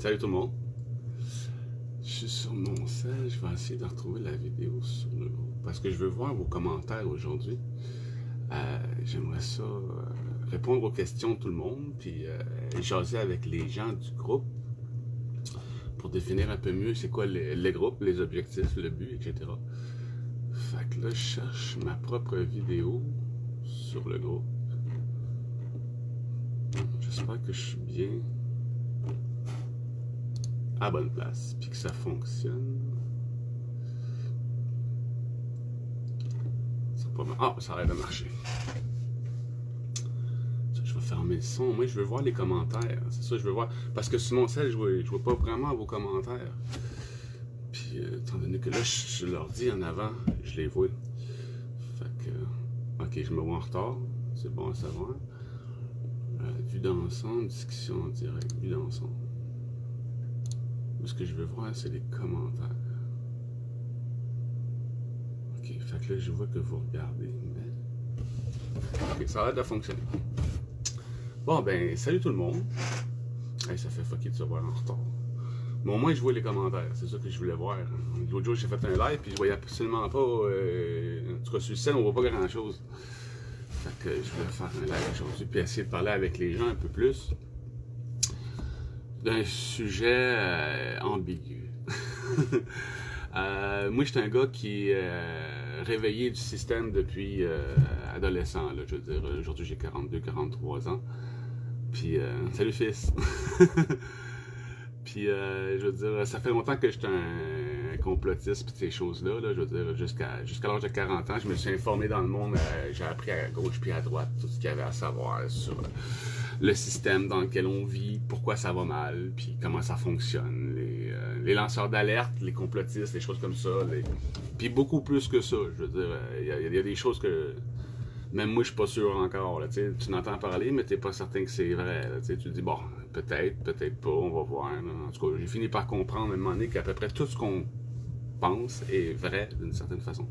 Salut tout le monde. Je suis sur mon sel, je vais essayer de retrouver la vidéo sur le groupe parce que je veux voir vos commentaires aujourd'hui. J'aimerais ça répondre aux questions de tout le monde, puis jaser avec les gens du groupe pour définir un peu mieux c'est quoi les groupes, les objectifs, le but, etc. Fait que là, je cherche ma propre vidéo sur le groupe. J'espère que je suis bien à bonne place, puis que ça fonctionne. Pas mal. Ah, ça a l'air de marcher. Je vais fermer le son. Moi, je veux voir les commentaires. C'est ça, je veux voir. Parce que sur mon sel, je vois pas vraiment vos commentaires. Puis, étant donné que là, je leur dis en avant, je les vois. Fait que, ok, je me vois en retard. C'est bon à savoir. Vue d'ensemble, discussion en direct, vue d'ensemble. Ce que je veux voir, c'est les commentaires. Ok, fait que là, je vois que vous regardez, mais... Ok, ça a l'air de fonctionner. Bon, ben, salut tout le monde. Hey, ça fait fucker de se voir en retard. Mais au moins, je vois les commentaires. C'est ça que je voulais voir. L'autre jour, j'ai fait un live, puis je voyais absolument pas... en tout cas, sur le scène, on voit pas grand-chose. Fait que je voulais faire un live aujourd'hui, puis essayer de parler avec les gens un peu plus d'un sujet ambigu. Moi, j'étais un gars qui est réveillé du système depuis adolescent. Là, je veux dire, aujourd'hui, j'ai 42-43 ans. Puis, salut fils! Puis, je veux dire, ça fait longtemps que j'étais un complotiste puis ces choses-là. Là, je veux dire, jusqu'à l'âge de 40 ans, je me suis informé dans le monde. J'ai appris à gauche puis à droite tout ce qu'il y avait à savoir sur le système dans lequel on vit, pourquoi ça va mal, puis comment ça fonctionne, les lanceurs d'alerte, les complotistes, les choses comme ça. Puis beaucoup plus que ça. Je veux dire, il y a des choses que même moi, je suis pas sûr encore. Là, tu n'entends parler, mais tu n'es pas certain que c'est vrai. Là, tu te dis, bon, peut-être, peut-être pas, on va voir. Là. En tout cas, j'ai fini par comprendre à un moment donné qu'à peu près tout ce qu'on pense est vrai d'une certaine façon.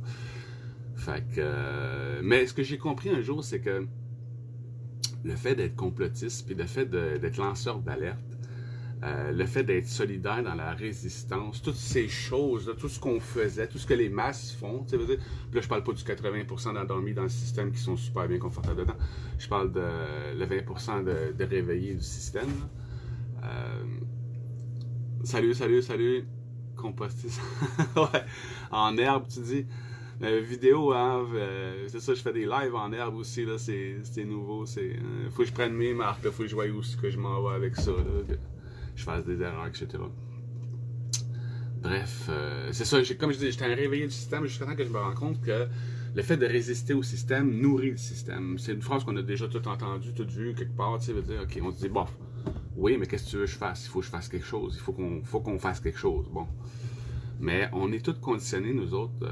Fait que, mais ce que j'ai compris un jour, c'est que le fait d'être complotiste, puis le fait d'être lanceur d'alerte, le fait d'être solidaire dans la résistance, toutes ces choses, là, tout ce qu'on faisait, tout ce que les masses font, tu sais, puis là je parle pas du 80% d'endormis dans le système qui sont super bien confortables dedans, je parle de le 20% de réveillés du système. Salut, compostiste. Ouais, en herbe, tu dis. Vidéo, hein, c'est ça, je fais des lives en herbe aussi, là, c'est nouveau, faut que je prenne mes marques, faut que je voie où que je m'en vais avec ça, là, que je fasse des erreurs, etc. Bref, c'est ça, comme je dis, j'étais un réveillé du système jusqu'à temps que je me rends compte que le fait de résister au système nourrit le système. C'est une phrase qu'on a déjà tout entendu, tout vu, quelque part, tu sais, veut dire, ok, on se dit, bon, oui, mais qu'est-ce que tu veux que je fasse? Il faut que je fasse quelque chose, il faut qu'on fasse quelque chose, bon. Mais on est tous conditionnés, nous autres,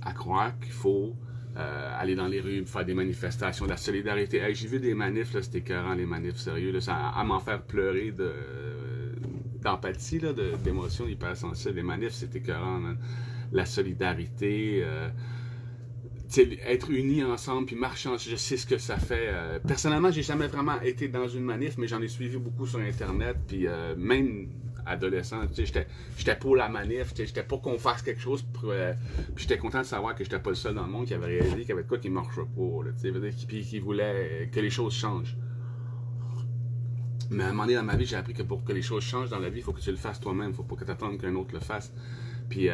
à croire qu'il faut aller dans les rues, faire des manifestations, de la solidarité. Hey, j'ai vu des manifs, là, c'était écœurant, les manifs, sérieux, là, ça à m'en faire pleurer d'empathie, là, d'émotions hypersensibles. Les manifs, c'était écœurant, man. La solidarité, être unis ensemble, puis marcher ensemble, je sais ce que ça fait. Personnellement, j'ai jamais vraiment été dans une manif, mais j'en ai suivi beaucoup sur Internet, puis même adolescent, tu sais, j'étais pour la manif, tu sais, j'étais pour qu'on fasse quelque chose, puis j'étais content de savoir que j'étais pas le seul dans le monde qui avait réalisé qu'il y avait de quoi qui marchait pas, là, tu sais, puis qui voulait que les choses changent. Mais à un moment donné dans ma vie, j'ai appris que pour que les choses changent dans la vie, il faut que tu le fasses toi-même, il faut pas que tu attendes qu'un autre le fasse. Puis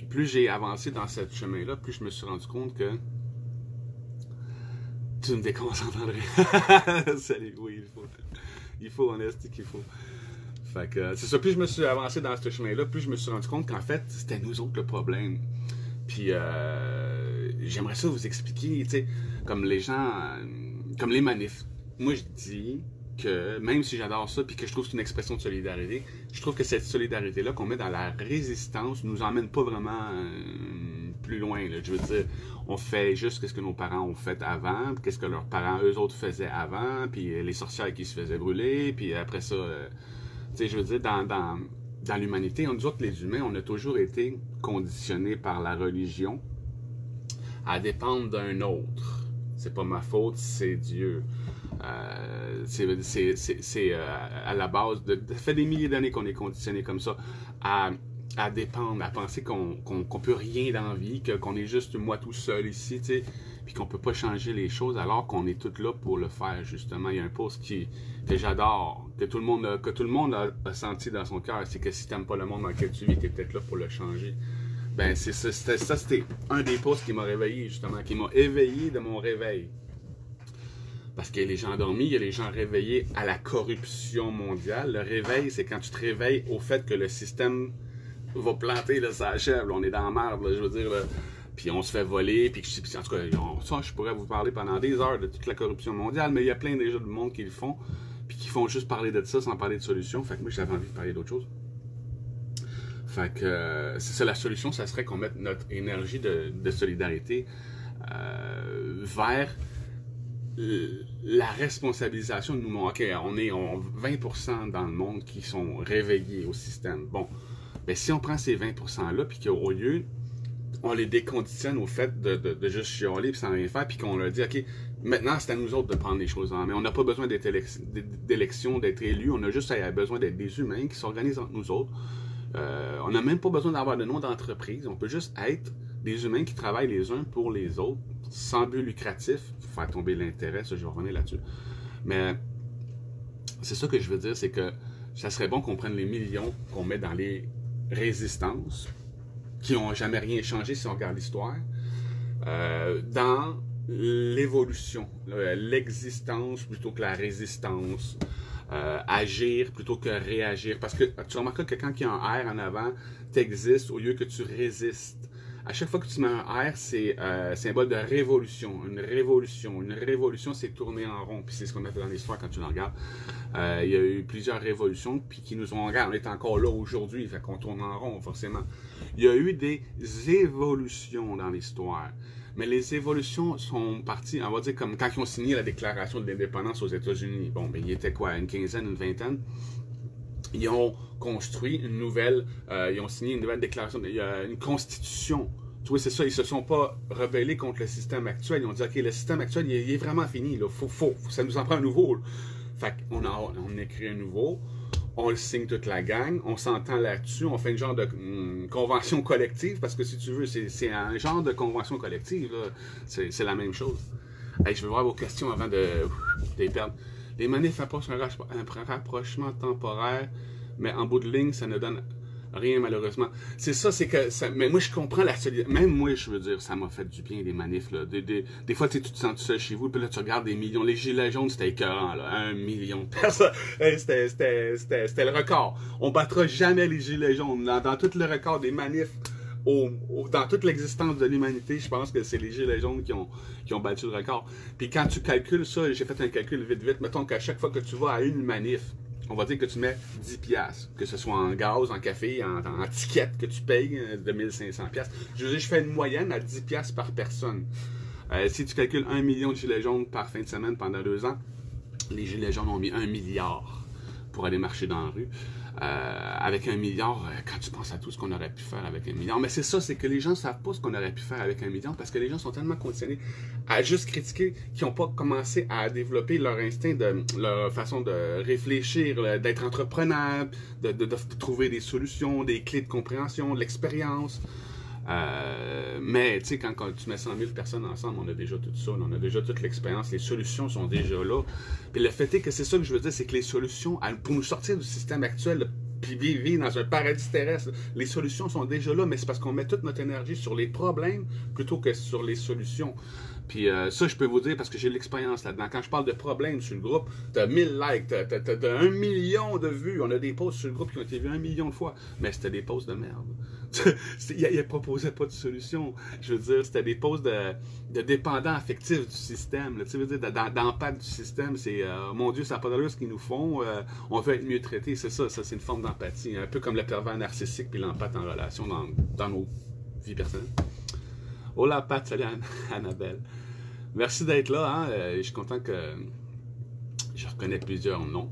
plus j'ai avancé dans ce chemin-là, plus je me suis rendu compte que tu me déconcentrerais. Salut, oui, il faut, en est qu'il faut. Fait que c'est ça, plus je me suis avancé dans ce chemin-là, plus je me suis rendu compte qu'en fait, c'était nous autres le problème. Puis j'aimerais ça vous expliquer, tu sais, comme les gens, comme les manifs. Moi, je dis que même si j'adore ça, puis que je trouve que c'est une expression de solidarité, je trouve que cette solidarité-là qu'on met dans la résistance nous emmène pas vraiment plus loin. Là. Je veux dire, on fait juste ce que nos parents ont fait avant, qu'est-ce que leurs parents, eux autres, faisaient avant, puis les sorcières qui se faisaient brûler, puis après ça... tu sais, je veux dire, dans l'humanité, nous autres, les humains, on a toujours été conditionnés par la religion à dépendre d'un autre. Tu c'est pas ma faute, c'est Dieu. C'est à la base, ça fait des milliers d'années qu'on est conditionné comme ça à dépendre, à penser qu'on peut rien dans la vie, qu'on est juste moi tout seul ici, tu sais, puis qu'on peut pas changer les choses alors qu'on est tous là pour le faire, justement. Il y a un post que j'adore, que tout le monde a senti dans son cœur, c'est que si t'aimes pas le monde dans lequel tu vis, t'es peut-être là pour le changer. Ben, c'était un des posts qui m'a réveillé, justement, qui m'a éveillé de mon réveil. Parce qu'il y a les gens endormis, il y a les gens réveillés à la corruption mondiale. Le réveil, c'est quand tu te réveilles au fait que le système va planter, là, ça achève, là, on est dans la merde, là, je veux dire, là. Puis on se fait voler, puis en tout cas, ça, je pourrais vous parler pendant des heures de toute la corruption mondiale, mais il y a plein déjà de monde qui le font, puis qui font juste parler de ça sans parler de solution. Fait que moi, j'avais envie de parler d'autre chose. Fait que c'est ça, la solution, ça serait qu'on mette notre énergie de solidarité vers la responsabilisation de nous. OK, on est 20% dans le monde qui sont réveillés au système. Bon, ben si on prend ces 20%-là, puis qu'au lieu, on les déconditionne au fait de juste chialer puis sans rien faire, puis qu'on leur dit, OK, maintenant, c'est à nous autres de prendre les choses en main. On n'a pas besoin d'élections, d'être élus. On a juste besoin d'être des humains qui s'organisent entre nous autres. On n'a même pas besoin d'avoir de nom d'entreprise. On peut juste être des humains qui travaillent les uns pour les autres, sans but lucratif, faire tomber l'intérêt, ça, je vais revenir là-dessus. Mais c'est ça que je veux dire, c'est que ça serait bon qu'on prenne les millions qu'on met dans les résistances, qui n'ont jamais rien changé si on regarde l'histoire, dans l'évolution, l'existence plutôt que la résistance, agir plutôt que réagir. Parce que tu remarques que quand il y a un R en avant, tu existes au lieu que tu résistes. À chaque fois que tu mets un R, c'est symbole de révolution. Une révolution, c'est tourner en rond. Puis c'est ce qu'on a fait dans l'histoire quand tu le regardes. Il y a eu plusieurs révolutions puis qui nous ont... Regarde, on est encore là aujourd'hui, fait qu'on tourne en rond, forcément. Il y a eu des évolutions dans l'histoire. Mais les évolutions sont parties, on va dire, comme quand ils ont signé la déclaration de l'indépendance aux États-Unis. Bon, ben, il était quoi, une quinzaine, une vingtaine? Ils ont construit une nouvelle, ils ont signé une nouvelle déclaration, une constitution. Tu vois, c'est ça, ils se sont pas rebellés contre le système actuel. Ils ont dit, OK, le système actuel, il est vraiment fini, là. Ça nous en prend un nouveau, là. Fait qu'on on écrit un nouveau, on le signe toute la gang, on s'entend là-dessus, on fait une genre de convention collective, parce que si tu veux, c'est un genre de convention collective, là. C'est la même chose. Hey, je veux voir vos questions avant de les perdre. Les manifs apportent un rapprochement temporaire, mais en bout de ligne, ça ne donne rien, malheureusement. C'est ça, c'est que... mais moi, je comprends la solidarité. Même moi, je veux dire, ça m'a fait du bien, les manifs, là. Des fois, tu te sens tout seul chez vous, puis là, tu regardes des millions. Les gilets jaunes, c'était écœurant, là. 1 million de personnes. C'était le record. On battra jamais les gilets jaunes. Dans tout le record des manifs, dans toute l'existence de l'humanité, je pense que c'est les gilets jaunes qui ont battu le record. Puis quand tu calcules ça, j'ai fait un calcul vite, mettons qu'à chaque fois que tu vas à une manif, on va dire que tu mets 10$, que ce soit en gaz, en café, en ticket que tu payes de 1500$. Je veux dire, je fais une moyenne à 10$ par personne. Si tu calcules 1 million de gilets jaunes par fin de semaine pendant 2 ans, les gilets jaunes ont mis 1 milliard pour aller marcher dans la rue. Avec 1 milliard, quand tu penses à tout ce qu'on aurait pu faire avec 1 milliard, mais c'est ça, c'est que les gens ne savent pas ce qu'on aurait pu faire avec 1 milliard parce que les gens sont tellement conditionnés à juste critiquer qu'ils n'ont pas commencé à développer leur instinct, leur façon de réfléchir, d'être entrepreneur, de trouver des solutions, des clés de compréhension, de l'expérience. Mais tu sais, quand tu mets 100 000 personnes ensemble, on a déjà tout ça, on a déjà toute l'expérience, les solutions sont déjà là. Puis le fait est que c'est ça que je veux dire, c'est que les solutions, pour nous sortir du système actuel, puis vivre dans un paradis terrestre, les solutions sont déjà là, mais c'est parce qu'on met toute notre énergie sur les problèmes plutôt que sur les solutions. Puis ça, je peux vous dire parce que j'ai l'expérience là-dedans. Quand je parle de problèmes sur le groupe, t'as 1000 likes, t'as 1 million de vues. On a des posts sur le groupe qui ont été vus 1 million de fois. Mais c'était des posts de merde. Il proposait pas de solution. Je veux dire, c'était des posts de dépendants affectifs du système. Là. Tu veux dire, d'empathie du système. C'est mon Dieu, ça n'a pas d'allure ce qu'ils nous font. On veut être mieux traités. C'est ça c'est une forme d'empathie. Un peu comme le pervers narcissique puis l'empathe en relation dans nos vies personnelles. Hola Pat, salut Annabelle. Merci d'être là. Hein? Je suis content que je reconnais plusieurs noms.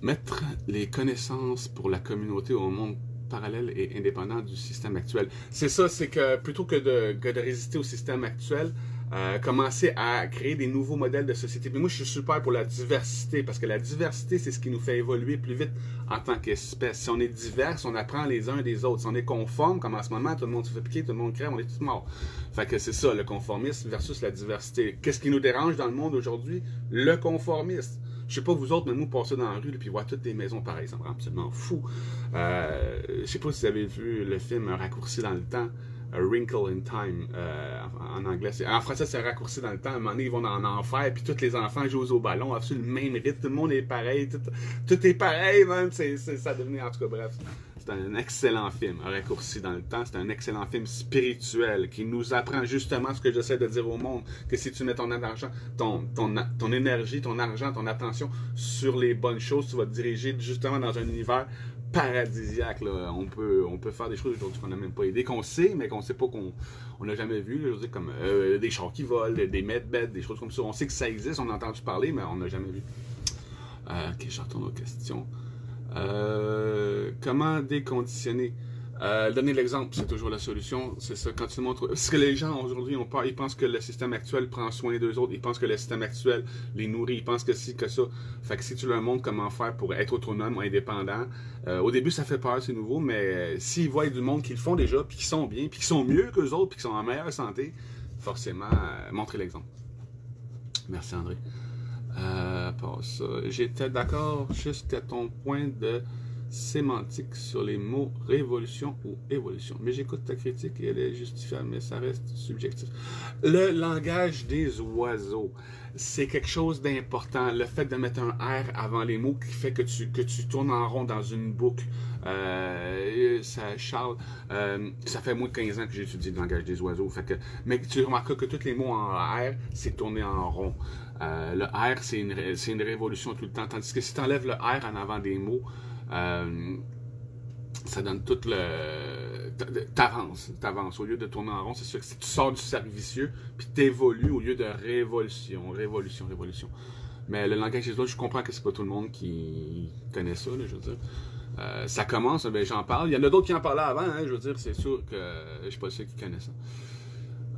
Mettre les connaissances pour la communauté au monde parallèle et indépendant du système actuel. C'est ça, c'est que plutôt que de résister au système actuel, commencer à créer des nouveaux modèles de société. Mais moi, je suis super pour la diversité, parce que la diversité, c'est ce qui nous fait évoluer plus vite en tant qu'espèce. Si on est divers, on apprend les uns des autres. Si on est conforme, comme en ce moment, tout le monde se fait piquer, tout le monde crève, on est tous morts. Fait que c'est ça, le conformisme versus la diversité. Qu'est-ce qui nous dérange dans le monde aujourd'hui? Le conformisme. Je sais pas vous autres, mais nous, passer dans la rue et voir toutes les maisons pareilles, ça me rend absolument fou. Je sais pas si vous avez vu le film Un raccourci dans le temps, A Wrinkle in Time, en anglais. En français, c'est Un raccourci dans le temps. À un moment donné, ils vont en enfer, puis tous les enfants jouent au ballon, sur le même rythme, tout le monde est pareil, tout est pareil, même. Ça a devenu, en tout cas, bref. C'est un excellent film, Un raccourci dans le temps. C'est un excellent film spirituel qui nous apprend justement ce que j'essaie de dire au monde, que si tu mets ton argent, ton énergie, ton argent, ton attention sur les bonnes choses, tu vas te diriger justement dans un univers paradisiaque. Là. On peut faire des choses aujourd'hui qu'on n'a même pas idée, qu'on sait, mais qu'on ne sait pas qu'on n'a jamais vu. Là, je veux dire, comme des chars qui volent, des medbeds, des choses comme ça. On sait que ça existe, on a entendu parler, mais on n'a jamais vu. Ok, je retourne aux questions. Comment déconditionner? Donner l'exemple, c'est toujours la solution. C'est ça, quand tu montres. Parce que les gens aujourd'hui ont peur, ils pensent que le système actuel prend soin d'eux autres, ils pensent que le système actuel les nourrit, ils pensent que ci, que ça. Fait que si tu leur montres comment faire pour être autonome, indépendant, au début ça fait peur, c'est nouveau, mais s'ils voient du monde qui le font déjà, puis qui sont bien, puis qui sont mieux qu'eux autres, puis qui sont en meilleure santé, forcément, montrer l'exemple. Merci André. Pour ça, j'étais d'accord jusqu'à ton point de sémantique sur les mots révolution ou évolution. Mais j'écoute ta critique et elle est justifiable, mais ça reste subjectif. Le langage des oiseaux, c'est quelque chose d'important. Le fait de mettre un R avant les mots qui fait que tu tournes en rond dans une boucle. Charles, ça fait moins de 15 ans que j'étudie le langage des oiseaux. Fait que, mais tu remarques que tous les mots en R, c'est tourner en rond. Le R, c'est une révolution tout le temps. Tandis que si tu enlèves le R en avant des mots, ça donne tout le... T'avances. Au lieu de tourner en rond, c'est sûr que si tu sors du cercle vicieux, puis t'évolues au lieu de révolution. Mais le langage des autres, je comprends que c'est pas tout le monde qui connaît ça, là, je veux dire. Ça commence, ben, j'en parle. Il y en a d'autres qui en parlaient avant, hein, je veux dire, c'est sûr que je suis pas sûr qui connaissent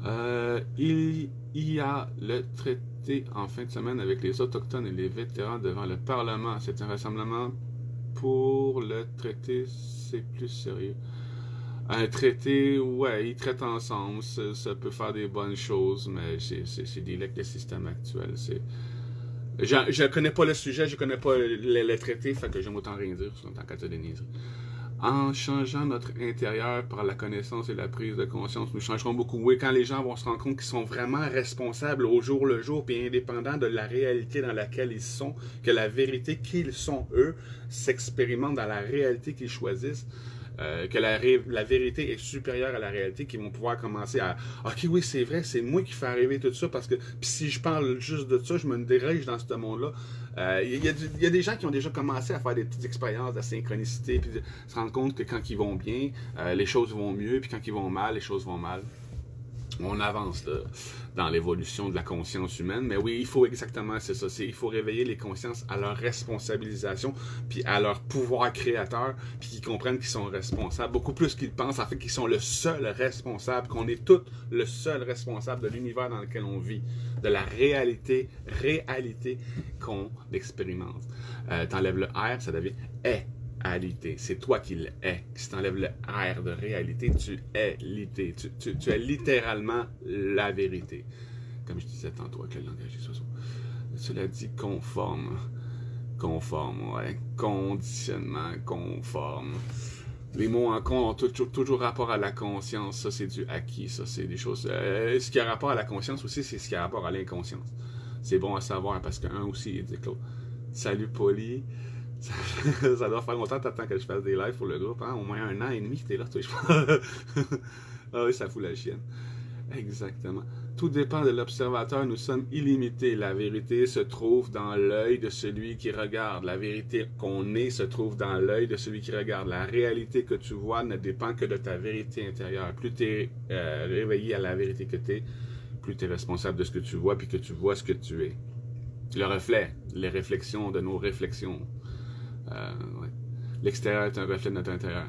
ça. Il y a le traité en fin de semaine avec les Autochtones et les vétérans devant le Parlement. C'est un rassemblement pour le traité, c'est plus sérieux. Un traité, ouais, ils traitent ensemble, ça peut faire des bonnes choses, mais c'est des legs de système actuel. Je connais pas le sujet, je connais pas le traité, fait que j'aime autant rien dire, tant qu'à te des niaiseries. En changeant notre intérieur par la connaissance et la prise de conscience, nous changerons beaucoup. Oui, quand les gens vont se rendre compte qu'ils sont vraiment responsables au jour le jour, puis indépendants de la réalité dans laquelle ils sont, que la vérité qu'ils sont, eux, s'expérimente dans la réalité qu'ils choisissent, que la vérité est supérieure à la réalité, qu'ils vont pouvoir commencer à « Ok, oui, c'est vrai, c'est moi qui fais arriver tout ça, parce que puis si je parle juste de ça, je me dirige dans ce monde-là. » Il y a des gens qui ont déjà commencé à faire des petites expériences de synchronicité, puis de se rendre compte que quand ils vont bien, les choses vont mieux, puis quand ils vont mal, les choses vont mal. On avance là, dans l'évolution de la conscience humaine, mais oui, il faut exactement, c'est ça, il faut réveiller les consciences à leur responsabilisation, puis à leur pouvoir créateur, puis qu'ils comprennent qu'ils sont responsables, beaucoup plus qu'ils pensent, en fait, qu'ils sont le seul responsable, qu'on est tous le seul responsable de l'univers dans lequel on vit, de la réalité qu'on expérimente. T'enlèves le R, ça devient est. Réalité. C'est toi qui l'es. Si tu enlèves le R de réalité, tu es l'ité. Tu es littéralement la vérité. Comme je disais tantôt avec le langage des oiseaux. Cela dit conforme. Conforme, ouais. Conditionnement, conforme. Les mots en con ont toujours rapport à la conscience. Ça, c'est du acquis. Ça, c'est des choses... ce qui a rapport à la conscience aussi, c'est ce qui a rapport à l'inconscience. C'est bon à savoir parce qu'un aussi, il dit Claude. Salut, Poli. Ça doit faire longtemps que t'attends que je fasse des lives pour le groupe, hein? Au moins 1 an et demi que t'es là, toi, je pense. Ah oui, ça fout la chienne. Exactement. Tout dépend de l'observateur, nous sommes illimités. La vérité se trouve dans l'œil de celui qui regarde. La vérité qu'on est se trouve dans l'œil de celui qui regarde. La réalité que tu vois ne dépend que de ta vérité intérieure. Plus tu es réveillé à la vérité que tu es, plus tu es responsable de ce que tu vois, puis que tu vois ce que tu es. Le reflet, les réflexions de nos réflexions. Ouais. L'extérieur est un reflet de notre intérieur.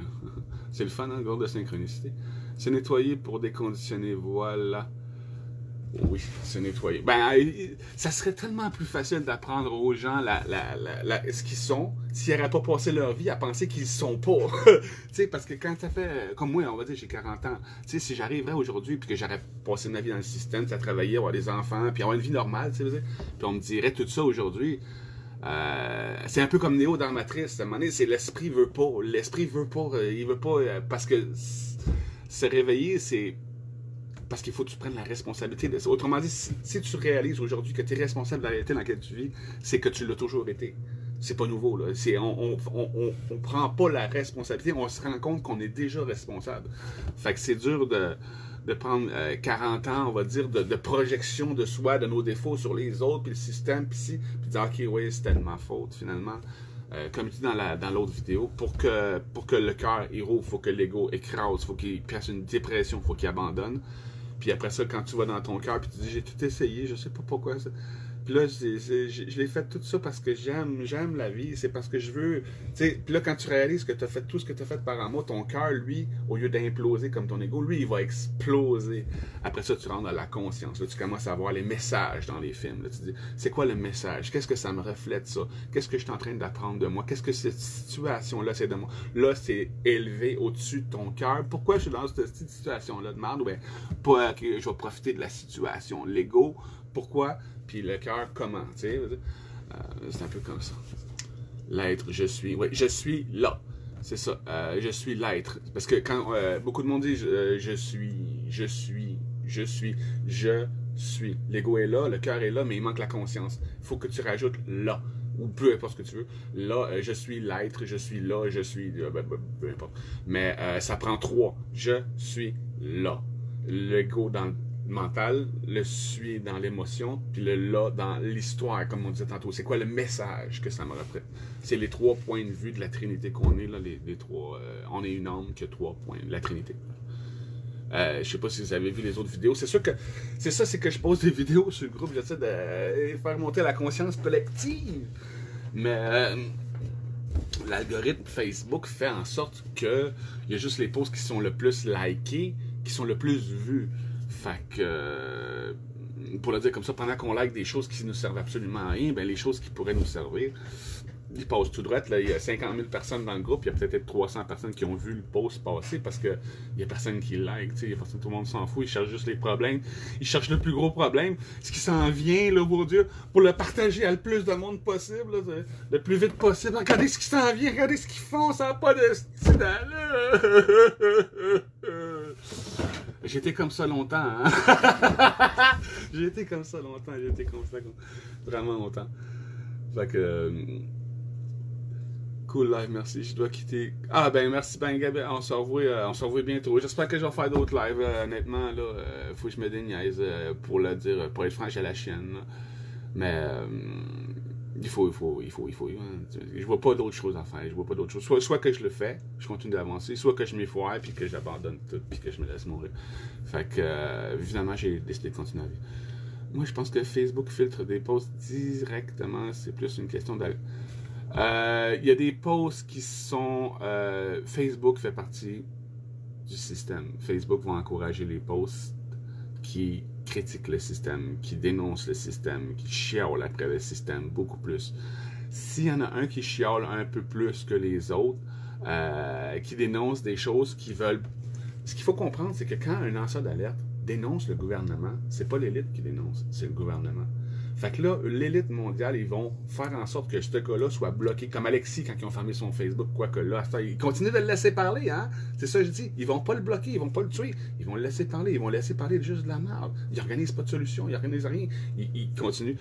C'est le fun, hein, le groupe de synchronicité. Se nettoyer pour déconditionner, voilà. Oui, se nettoyer. Ça serait tellement plus facile d'apprendre aux gens ce qu'ils sont s'ils n'auraient pas passé leur vie à penser qu'ils ne sont pas. Parce que quand ça fait, comme moi, on va dire, j'ai 40 ans, si j'arriverais aujourd'hui puis que j'aurais passé ma vie dans le système, à travailler, avoir des enfants, puis avoir une vie normale, puis on me dirait tout ça aujourd'hui, c'est un peu comme Néo dans Matrice. À un moment donné, c'est l'esprit veut pas. L'esprit veut pas. Il veut pas. Parce que se réveiller, c'est. Parce qu'il faut que tu prennes la responsabilité de ça. Autrement dit, si tu réalises aujourd'hui que tu es responsable de la réalité dans laquelle tu vis, c'est que tu l'as toujours été. C'est pas nouveau, là. On prend pas la responsabilité, on se rend compte qu'on est déjà responsable. Fait que c'est dur de prendre 40 ans, on va dire, de projection de soi, de nos défauts sur les autres, puis le système, puis de dire, OK, oui, c'était de ma faute, finalement. Comme tu dis dans l'autre vidéo, pour que le cœur rouvre, il faut que l'ego écrase, il faut qu'il passe une dépression, il faut qu'il abandonne. Puis après ça, quand tu vas dans ton cœur, puis tu dis, j'ai tout essayé, je sais pas pourquoi ça. Puis là, je l'ai fait tout ça parce que j'aime la vie, c'est parce que je veux. Puis là, quand tu réalises que tu as fait tout ce que tu as fait par amour, ton cœur, lui, au lieu d'imploser comme ton ego, lui, il va exploser. Après ça, tu rentres dans la conscience. Là, tu commences à voir les messages dans les films. Là, tu dis, c'est quoi le message? Qu'est-ce que ça me reflète, ça? Qu'est-ce que je suis en train d'apprendre de moi? Qu'est-ce que cette situation-là, c'est de moi? Là, c'est élevé au-dessus de ton cœur. Pourquoi je suis dans cette situation-là de merde? Ben, pas que je vais profiter de la situation. L'ego, pourquoi? Puis le cœur, comment? C'est un peu comme ça. L'être, je suis. Oui, je suis là. C'est ça. Je suis l'être. Parce que quand beaucoup de monde dit je suis. L'ego est là, le cœur est là, mais il manque la conscience. Il faut que tu rajoutes là. Ou peu importe ce que tu veux. Là, je suis l'être, je suis là, je suis. Peu importe. Mais ça prend 3. Je suis là. L'ego dans le mental, le suis dans l'émotion, puis le là dans l'histoire, comme on disait tantôt. C'est quoi le message que ça me représente? C'est les 3 points de vue de la Trinité qu'on est, là, les 3. On est une âme qui a 3 points, la Trinité. Je sais pas si vous avez vu les autres vidéos. C'est sûr que c'est ça, c'est que je pose des vidéos sur le groupe, j'essaie de faire monter la conscience collective. Mais l'algorithme Facebook fait en sorte que il y a juste les posts qui sont le plus likés, qui sont le plus vus. Fait que, pour le dire comme ça, pendant qu'on like des choses qui ne nous servent absolument à rien, ben les choses qui pourraient nous servir, ils passent tout droit. Là, il y a 50 000 personnes dans le groupe, il y a peut-être 300 personnes qui ont vu le post passer parce qu'il n'y a personne qui like, il y a personne, tout le monde s'en fout, ils cherchent juste les problèmes, ils cherchent le plus gros problème, ce qui s'en vient, là, pour Dieu, pour le partager à le plus de monde possible, là, le plus vite possible. Regardez ce qui s'en vient, regardez ce qu'ils font, ça n'a pas de style, là. J'ai été comme ça longtemps, hein? J'ai été comme ça vraiment longtemps. Fait que... cool live, merci. Je dois quitter. Ah ben merci ben Gabriel, on se revoit bientôt. J'espère que je vais faire d'autres lives. Honnêtement, là, faut que je me déniaise pour le dire, pour être franc, j'ai la chienne. Là. Mais il faut. Je vois pas d'autres choses à faire. Je vois pas d'autres choses. Soit que je le fais, je continue d'avancer, soit que je m'effoire puis que j'abandonne tout puis que je me laisse mourir. Fait que évidemment, j'ai décidé de continuer à vivre. Moi, je pense que Facebook filtre des posts directement. C'est plus une question de. Il y a des posts qui sont... Facebook fait partie du système. Facebook va encourager les posts qui critiquent le système, qui dénoncent le système, qui chiolent après le système beaucoup plus. S'il y en a un qui chiole un peu plus que les autres, qui dénonce des choses qui veulent... Ce qu'il faut comprendre, c'est que quand un lanceur d'alerte dénonce le gouvernement, c'est pas l'élite qui dénonce, c'est le gouvernement. Fait que là, l'élite mondiale, ils vont faire en sorte que ce gars-là soit bloqué, comme Alexis quand ils ont fermé son Facebook, quoique là, ils continuent de le laisser parler, hein? C'est ça que je dis. Ils vont pas le bloquer, ils vont pas le tuer. Ils vont le laisser parler, ils vont laisser parler juste de la merde. Ils organisent pas de solution, ils organisent rien. Ils continuent.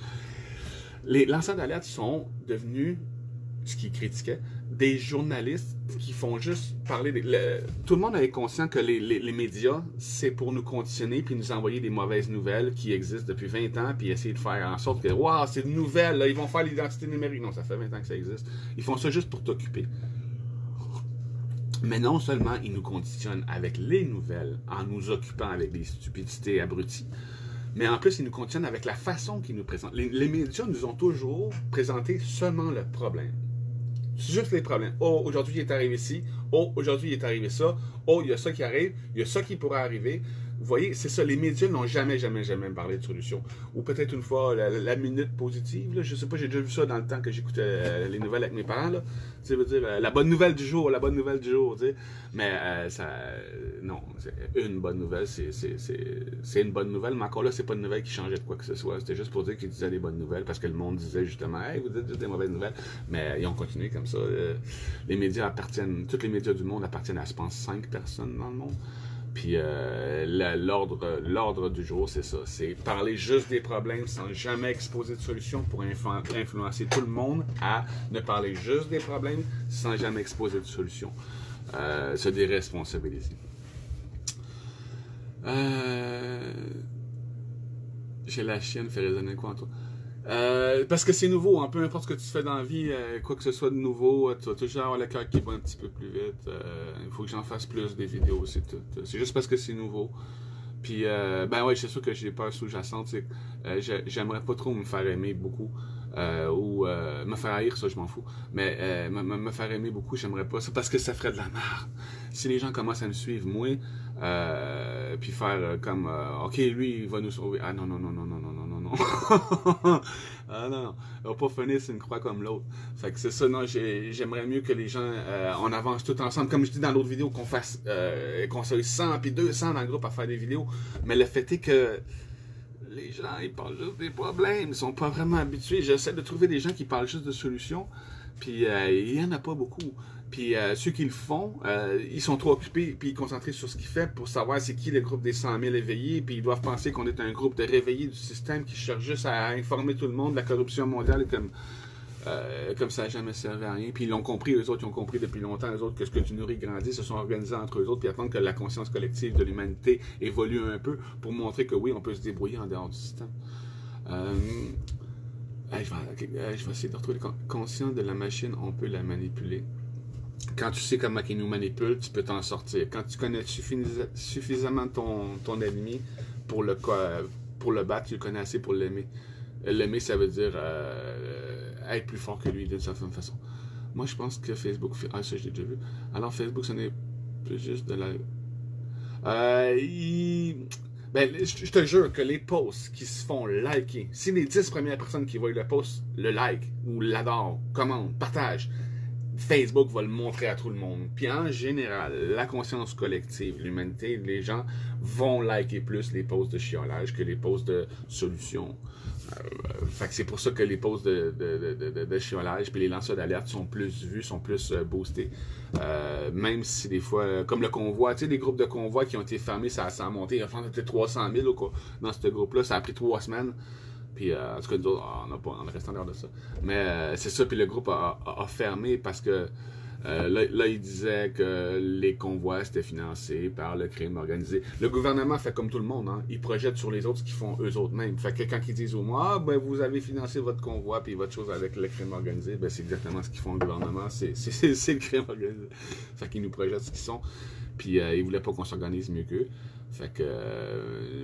Les lanceurs d'alerte sont devenus, ce qu'ils critiquaient, des journalistes qui font juste parler... Tout le monde est conscient que les médias, c'est pour nous conditionner puis nous envoyer des mauvaises nouvelles qui existent depuis 20 ans puis essayer de faire en sorte que, waouh, c'est une nouvelle, là, ils vont faire l'identité numérique. Non, ça fait 20 ans que ça existe. Ils font ça juste pour t'occuper. Mais non seulement ils nous conditionnent avec les nouvelles en nous occupant avec des stupidités abruties, mais en plus, ils nous conditionnent avec la façon qu'ils nous présentent. Les médias nous ont toujours présenté seulement le problème. C'est juste les problèmes. Oh, aujourd'hui, il est arrivé ci. Oh, aujourd'hui, il est arrivé ça. Oh, il y a ça qui arrive. Il y a ça qui pourrait arriver. Vous voyez, c'est ça, les médias n'ont jamais parlé de solution. Ou peut-être une fois, la minute positive, là, je sais pas, j'ai déjà vu ça dans le temps que j'écoutais les nouvelles avec mes parents, là. Tu veut dire, la bonne nouvelle du jour, tu sais. Mais non, une bonne nouvelle, c'est une bonne nouvelle, mais encore là, c'est pas une nouvelle qui changeait de quoi que ce soit. C'était juste pour dire qu'ils disaient des bonnes nouvelles, parce que le monde disait justement, hey, vous dites juste des mauvaises nouvelles. Mais ils ont continué comme ça. Les médias appartiennent, tous les médias du monde appartiennent à, je pense, 5 personnes dans le monde. Puis l'ordre du jour, c'est ça. C'est parler juste des problèmes sans jamais exposer de solutions pour influencer tout le monde à ne parler juste des problèmes sans jamais exposer de solutions. Se déresponsabiliser. J'ai la chienne, fait résonner quoi en toi? Parce que c'est nouveau, hein, peu importe ce que tu fais dans la vie, quoi que ce soit de nouveau, tu vas toujours avoir le cœur qui bat un petit peu plus vite. Il faut que j'en fasse plus des vidéos, c'est tout. C'est juste parce que c'est nouveau. Puis, ben ouais, c'est sûr que j'ai peur sous-jacente. J'aimerais pas trop me faire aimer beaucoup. Ou me faire haïr, ça je m'en fous. Mais me faire aimer beaucoup, j'aimerais pas. C'est parce que ça ferait de la merde. Si les gens commencent à me suivre, moi, puis faire comme OK, lui, il va nous sauver. Ah non. Ah non, on va pas finir sur une croix comme l'autre. Fait que c'est ça, non, j'aimerais mieux que les gens, on avance tout ensemble. Comme je dis dans l'autre vidéo, qu'on fasse, qu'on soit 100 puis 200 dans le groupe à faire des vidéos. Mais le fait est que les gens, ils parlent juste des problèmes. Ils sont pas vraiment habitués. J'essaie de trouver des gens qui parlent juste de solutions. Puis il y en a pas beaucoup. Puis ceux qui le font, ils sont trop occupés puis concentrés sur ce qu'ils font pour savoir c'est qui le groupe des 100 000 éveillés. Puis ils doivent penser qu'on est un groupe de réveillés du système qui cherche juste à informer tout le monde de la corruption mondiale comme ça n'a jamais servi à rien. Puis ils l'ont compris, eux autres, ils ont compris depuis longtemps, eux autres, que ce que tu nourris grandit, se sont organisés entre eux autres, puis attendent que la conscience collective de l'humanité évolue un peu pour montrer que oui, on peut se débrouiller en dehors du système. Je vais essayer de retrouver conscient de la machine, on peut la manipuler. Quand tu sais comment il nous manipule, tu peux t'en sortir. Quand tu connais suffisamment ton ennemi pour le battre, tu le connais assez pour l'aimer. L'aimer, ça veut dire être plus fort que lui d'une certaine façon. Moi, je pense que Facebook fait... Ah, ça, je l'ai déjà vu. Alors, Facebook, ce n'est plus juste de la... Ben, je te jure que les posts qui se font liker, si les 10 premières personnes qui voient le post le like, ou l'adorent, commentent, partagent, Facebook va le montrer à tout le monde. Puis en général, la conscience collective, l'humanité, les gens vont liker plus les posts de chiolage que les posts de solutions. Fait que c'est pour ça que les posts de chiolage puis les lanceurs d'alerte sont plus vus, sont plus boostés. Même si des fois, comme le convoi, tu sais, des groupes de convois qui ont été fermés, ça a monté. Il a fait 300 000 dans ce groupe-là. Ça a pris 3 semaines. Puis, en tout cas, nous autres, on reste en dehors de ça. Mais c'est ça, puis le groupe a fermé parce que là, il disait que les convois, c'était financé par le crime organisé. Le gouvernement fait comme tout le monde, hein. Il projette sur les autres ce qu'ils font eux autres mêmes. Fait que quand ils disent au moins, ben, vous avez financé votre convoi puis votre chose avec le crime organisé, ben, c'est exactement ce qu'ils font le gouvernement. C'est le crime organisé. Fait qu'ils nous projettent ce qu'ils sont. Puis, ils voulaient pas qu'on s'organise mieux qu'eux. Fait que,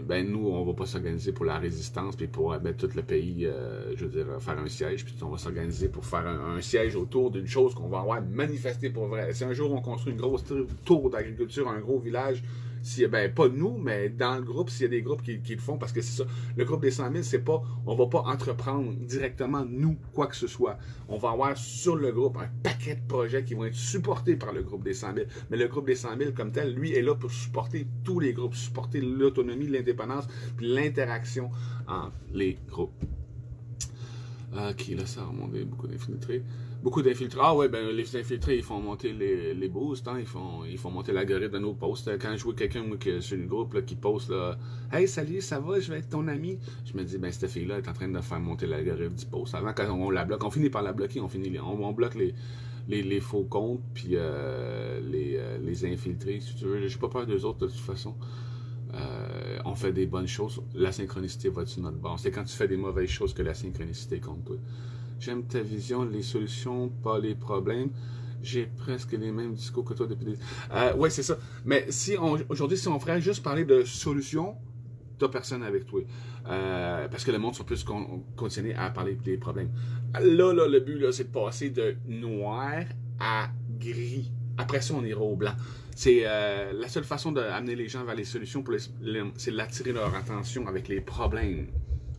ben nous, on va pas s'organiser pour la résistance, puis pour mettre tout le pays, je veux dire, faire un siège, puis on va s'organiser pour faire un siège autour d'une chose qu'on va avoir manifestée pour vrai. Si un jour on construit une grosse tour d'agriculture, un gros village, si, ben pas nous, mais dans le groupe, s'il y a des groupes qui le font, parce que c'est ça, le groupe des 100 000, c'est pas, on va pas entreprendre directement, nous, quoi que ce soit. On va avoir sur le groupe un paquet de projets qui vont être supportés par le groupe des 100 000. Mais le groupe des 100 000, comme tel, lui, est là pour supporter tous les groupes, supporter l'autonomie, l'indépendance, puis l'interaction entre les groupes. Ok, là, ça a remonté beaucoup d'infiltrés. Beaucoup d'infiltrés. Ah ouais, ben les infiltrés, ils font monter les boosts, hein, ils font monter l'algorithme de nos posts. Quand je vois quelqu'un sur le groupe là, qui poste là, hey, salut, ça va, je vais être ton ami. Je me dis, ben cette fille-là est en train de faire monter l'algorithme du post. Avant, quand on la bloque, on finit par la bloquer, on bloque les faux comptes, puis les infiltrés, si tu veux. J'ai pas peur d'eux autres de toute façon. On fait des bonnes choses, la synchronicité va sur notre bord. C'est quand tu fais des mauvaises choses que la synchronicité compte toi. J'aime ta vision, les solutions, pas les problèmes. J'ai presque les mêmes discours que toi depuis des... ouais, c'est ça. Mais si aujourd'hui, si on ferait juste parler de solutions, t'as personne avec toi. Parce que le monde sont plus conditionnés à parler des problèmes. Là, le but, là, c'est de passer de noir à gris Après ça, on ira au blanc. C'est la seule façon d'amener les gens vers les solutions, c'est d'attirer leur attention avec les problèmes.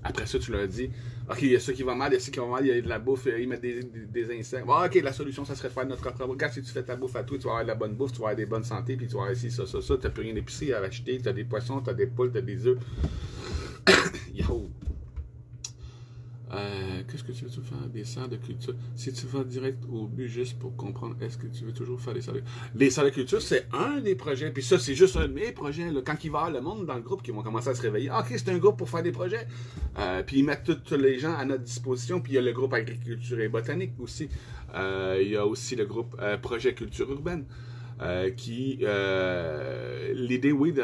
Après ça, tu leur dis, OK, il y a ça qui va mal, il y a ça qui va mal, il y a de la bouffe, ils mettent des insectes. Bon, OK, la solution, ça serait de faire notre propre. Regarde, si tu fais ta bouffe à toi, tu vas avoir de la bonne bouffe, tu vas avoir des bonnes santé, puis tu vas avoir ici, ça, tu n'as plus rien d'épicé à acheter, tu as des poissons, tu as des poules, tu as des œufs. Yo! Qu'est-ce que tu veux faire? Des salles de culture. Si tu vas direct au but juste pour comprendre, est-ce que tu veux toujours faire des salles de culture? Les salles de culture, c'est un des projets. Puis ça, c'est juste un de mes projets. Là. Quand il va y avoir le monde dans le groupe qui vont commencer à se réveiller. OK, c'est un groupe pour faire des projets. Puis ils mettent tous les gens à notre disposition. Puis il y a le groupe agriculture et botanique aussi. Il y a aussi le groupe projet culture urbaine. L'idée, oui,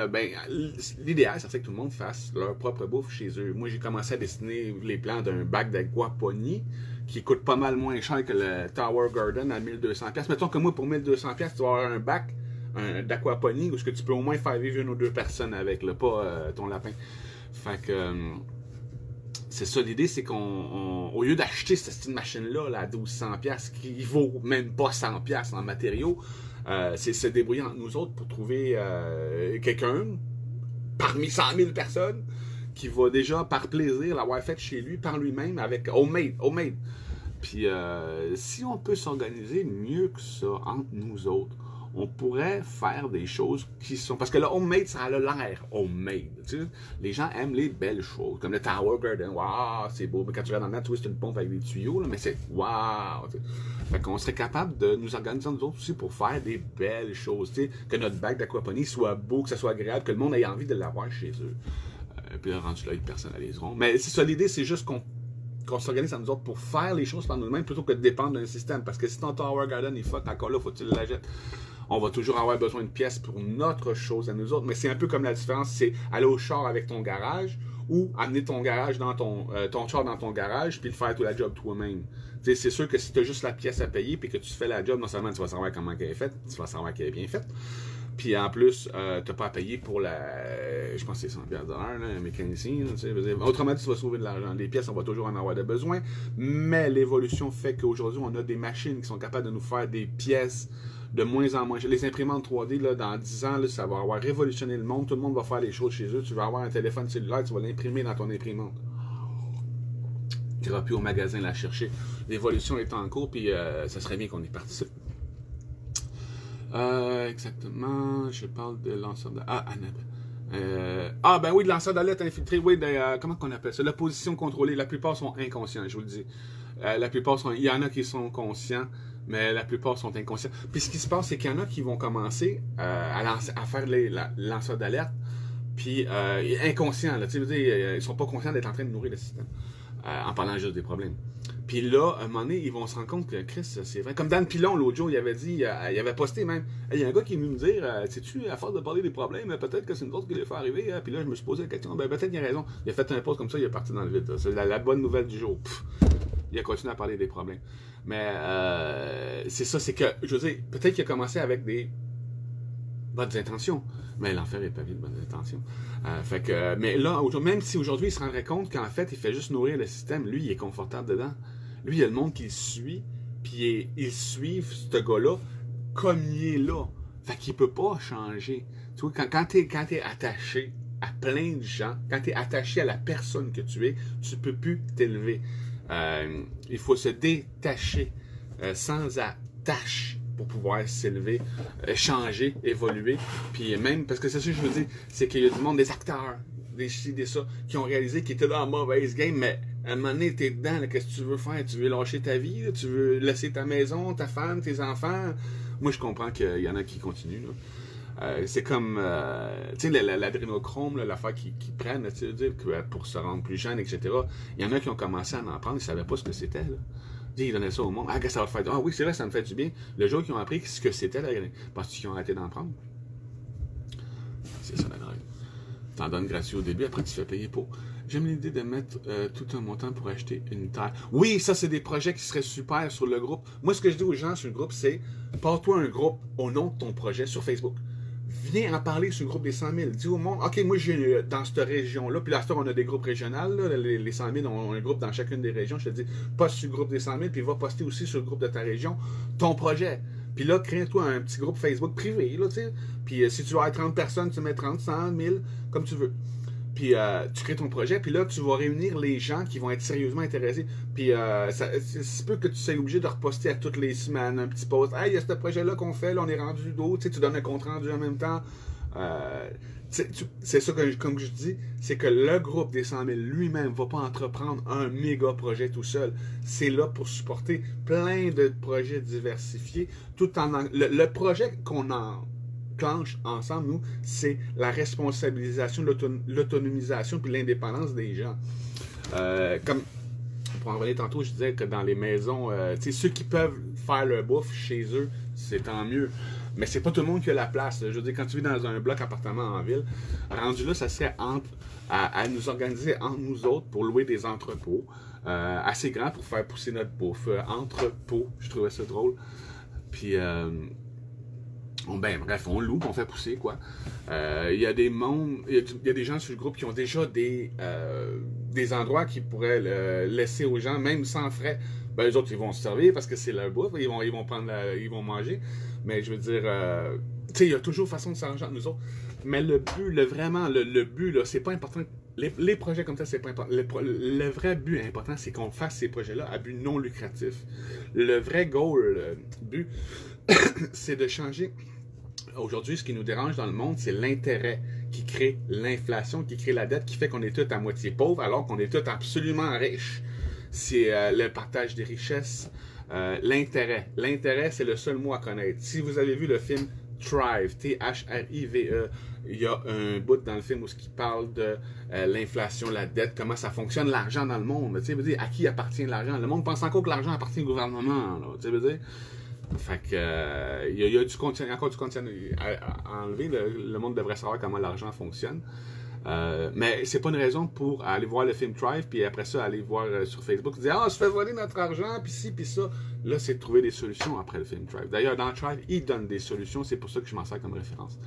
l'idéal, ça serait que tout le monde fasse leur propre bouffe chez eux. Moi, j'ai commencé à dessiner les plans d'un bac d'aquaponie qui coûte pas mal moins cher que le Tower Garden à 1200$. Mettons que moi, pour 1200$, tu vas avoir un bac d'aquaponie où tu peux au moins faire vivre une ou deux personnes avec, là, pas ton lapin. Fait que... c'est ça, l'idée, c'est qu'au lieu d'acheter cette machine-là là, à 1200$ qui vaut même pas 100$ en matériaux, c'est se débrouiller entre nous autres pour trouver quelqu'un parmi 100 000 personnes qui va déjà, par plaisir, l'avoir fait chez lui, par lui-même, avec homemade. Puis, si on peut s'organiser mieux que ça entre nous autres, on pourrait faire des choses qui sont... Parce que le homemade, ça a l'air homemade. Tu sais? Les gens aiment les belles choses, comme le Tower Garden. Waouh, c'est beau. Mais quand tu regardes dans le tu vois, c'est une pompe avec des tuyaux, là, mais c'est waouh. Fait qu'on serait capable de nous organiser nous autres aussi pour faire des belles choses. Tu sais? Que notre bac d'aquaponie soit beau, que ça soit agréable, que le monde ait envie de l'avoir chez eux. Puis là, rendu là, ils personnaliseront. Mais c'est ça, l'idée, c'est juste qu'on s'organise à nous autres pour faire les choses par nous-mêmes plutôt que de dépendre d'un système. Parce que si ton Tower Garden est fuck, encore là, faut-il la jeter. On va toujours avoir besoin de pièces pour notre chose à nous autres. Mais c'est un peu comme la différence, c'est aller au char avec ton garage ou amener ton garage dans ton char dans ton garage puis le faire tout la job toi-même. C'est sûr que si tu as juste la pièce à payer puis que tu fais la job, non seulement tu vas savoir comment elle est faite, tu vas savoir qu'elle est bien faite. Puis en plus, tu n'as pas à payer pour je pense que c'est 100$ de l'heure, un mécanicien. Autrement dit, tu vas sauver de l'argent. Les pièces, on va toujours en avoir de besoin. Mais l'évolution fait qu'aujourd'hui, on a des machines qui sont capables de nous faire des pièces de moins en moins. Les imprimantes 3D, là, dans 10 ans, là, ça va avoir révolutionné le monde. Tout le monde va faire les choses chez eux. Tu vas avoir un téléphone cellulaire, tu vas l'imprimer dans ton imprimante. Tu n'iras plus au magasin la chercher. L'évolution est en cours, puis ça serait bien qu'on y participe. Exactement, je parle de lanceur d'alerte. Ben oui, de lanceur d'alerte infiltré, oui, comment qu'on appelle ça? La position contrôlée, la plupart sont inconscients, je vous le dis. La plupart il y en a qui sont conscients, mais la plupart sont inconscients. Puis ce qui se passe, c'est qu'il y en a qui vont commencer à faire les lanceurs d'alerte, puis inconscients, là, tu sais, ils sont pas conscients d'être en train de nourrir le système, en parlant juste des problèmes. Puis là, à un moment donné, ils vont se rendre compte que Chris, c'est vrai. Comme Dan Pilon, l'autre jour, il avait dit, il avait posté même. Il y a un gars qui est venu me dire, sais-tu, à force de parler des problèmes, peut-être que c'est une autre qui les fait arriver. Puis là, je me suis posé la question, peut-être qu'il a raison. Il a fait un post comme ça, il est parti dans le vide. C'est la bonne nouvelle du jour. Il a continué à parler des problèmes. Mais c'est ça, c'est que, je veux dire, peut-être qu'il a commencé avec des bonnes intentions. Mais l'enfer est pavé de bonnes intentions. Mais là, même si aujourd'hui, il se rendrait compte qu'en fait, il fait juste nourrir le système, lui, il est confortable dedans. Lui, il y a le monde qui le suit, puis ils suivent ce gars-là comme il est là. Fait qu'il peut pas changer. Tu vois, quand t'es attaché à plein de gens, quand t'es attaché à la personne que tu es, tu peux plus t'élever. Il faut se détacher sans attache pour pouvoir s'élever, changer, évoluer. Puis même, parce que c'est ça que je veux dire, c'est qu'il y a du monde, des acteurs, des ci, des ça, qui ont réalisé qu'ils étaient dans la mauvaise game, mais à un moment donné, t'es dedans, qu'est-ce que tu veux faire? Tu veux lâcher ta vie? Là? Tu veux laisser ta maison, ta femme, tes enfants? Moi, je comprends qu'il y en a qui continuent. C'est comme, tu sais, l'adrénochrome, l'affaire qu'ils prennent, tu sais, pour se rendre plus jeune, etc. Il y en a qui ont commencé à en prendre, ils ne savaient pas ce que c'était. Ils donnaient ça au monde. Ah, ça va te faire. Ah oui, c'est vrai, ça me fait du bien. Le jour qu'ils ont appris ce que c'était, parce qu'ils ont arrêté d'en prendre. C'est ça la drogue. T'en donnes gratuit au début, après tu te fais payer pour. J'aime l'idée de mettre tout un montant pour acheter une terre. Oui, ça, c'est des projets qui seraient super sur le groupe. Moi, ce que je dis aux gens sur le groupe, c'est pars-toi un groupe au nom de ton projet sur Facebook. Viens en parler sur le groupe des 100 000. Dis au monde, OK, moi, j'ai dans cette région-là, puis là, on a des groupes régionaux, là, les 100 000 ont un groupe dans chacune des régions. Je te dis, poste sur le groupe des 100 000, puis va poster aussi sur le groupe de ta région ton projet. Puis là, crée-toi un petit groupe Facebook privé, là, tu sais. Puis si tu veux avoir 30 personnes, tu mets 30, 100, 1000, comme tu veux. Puis tu crées ton projet, puis là, tu vas réunir les gens qui vont être sérieusement intéressés. Puis c'est peu que tu sois obligé de reposter à toutes les semaines un petit post. Hey, il y a ce projet-là qu'on fait, là, on est rendu d'eau. Tu sais, tu donnes un compte rendu en même temps. C'est ça que, comme je dis, c'est que le groupe des 100 000 lui-même ne va pas entreprendre un méga projet tout seul. C'est là pour supporter plein de projets diversifiés. Tout en le projet qu'on enclenche ensemble, nous, c'est la responsabilisation, l'autonomisation puis l'indépendance des gens. Comme pour en revenir tantôt, je disais que dans les maisons, ceux qui peuvent faire leur bouffe chez eux, c'est tant mieux. Mais c'est pas tout le monde qui a la place. Je veux dire, quand tu vis dans un bloc appartement en ville, rendu là, ça serait à nous organiser entre nous autres pour louer des entrepôts assez grands pour faire pousser notre bouffe. Entrepôts, je trouvais ça drôle. Puis, bref, on loue, on fait pousser, quoi. Il y a des gens sur le groupe qui ont déjà des endroits qui pourraient laisser aux gens, même sans frais. Ben, les autres, ils vont se servir parce que c'est leur bouffe, ils vont manger. Mais je veux dire, tu sais, il y a toujours façon de s'arranger entre nous autres. Mais le but, le but, là, c'est pas important. Les projets comme ça, c'est pas important. Le vrai but important, c'est qu'on fasse ces projets-là à but non lucratif. Le vrai goal, but, c'est de changer. Aujourd'hui, ce qui nous dérange dans le monde, c'est l'intérêt qui crée l'inflation, qui crée la dette, qui fait qu'on est tous à moitié pauvres alors qu'on est tous absolument riches. C'est le partage des richesses. L'intérêt. L'intérêt, c'est le seul mot à connaître. Si vous avez vu le film Thrive, T-H-R-I-V-E, il y a un bout dans le film où il parle de l'inflation, la dette, comment ça fonctionne, l'argent dans le monde. Tu sais, à qui appartient l'argent? Le monde pense encore que l'argent appartient au gouvernement. Là, tu sais, dire? Fait que il y a encore du contenu à enlever. Le monde devrait savoir comment l'argent fonctionne. Mais c'est pas une raison pour aller voir le film Thrive, puis après ça, aller voir sur Facebook, dire « Ah, on se fait voler notre argent, puis ci, puis ça. » Là, c'est de trouver des solutions après le film Thrive. D'ailleurs, dans Thrive, il donne des solutions, c'est pour ça que je m'en sers comme référence.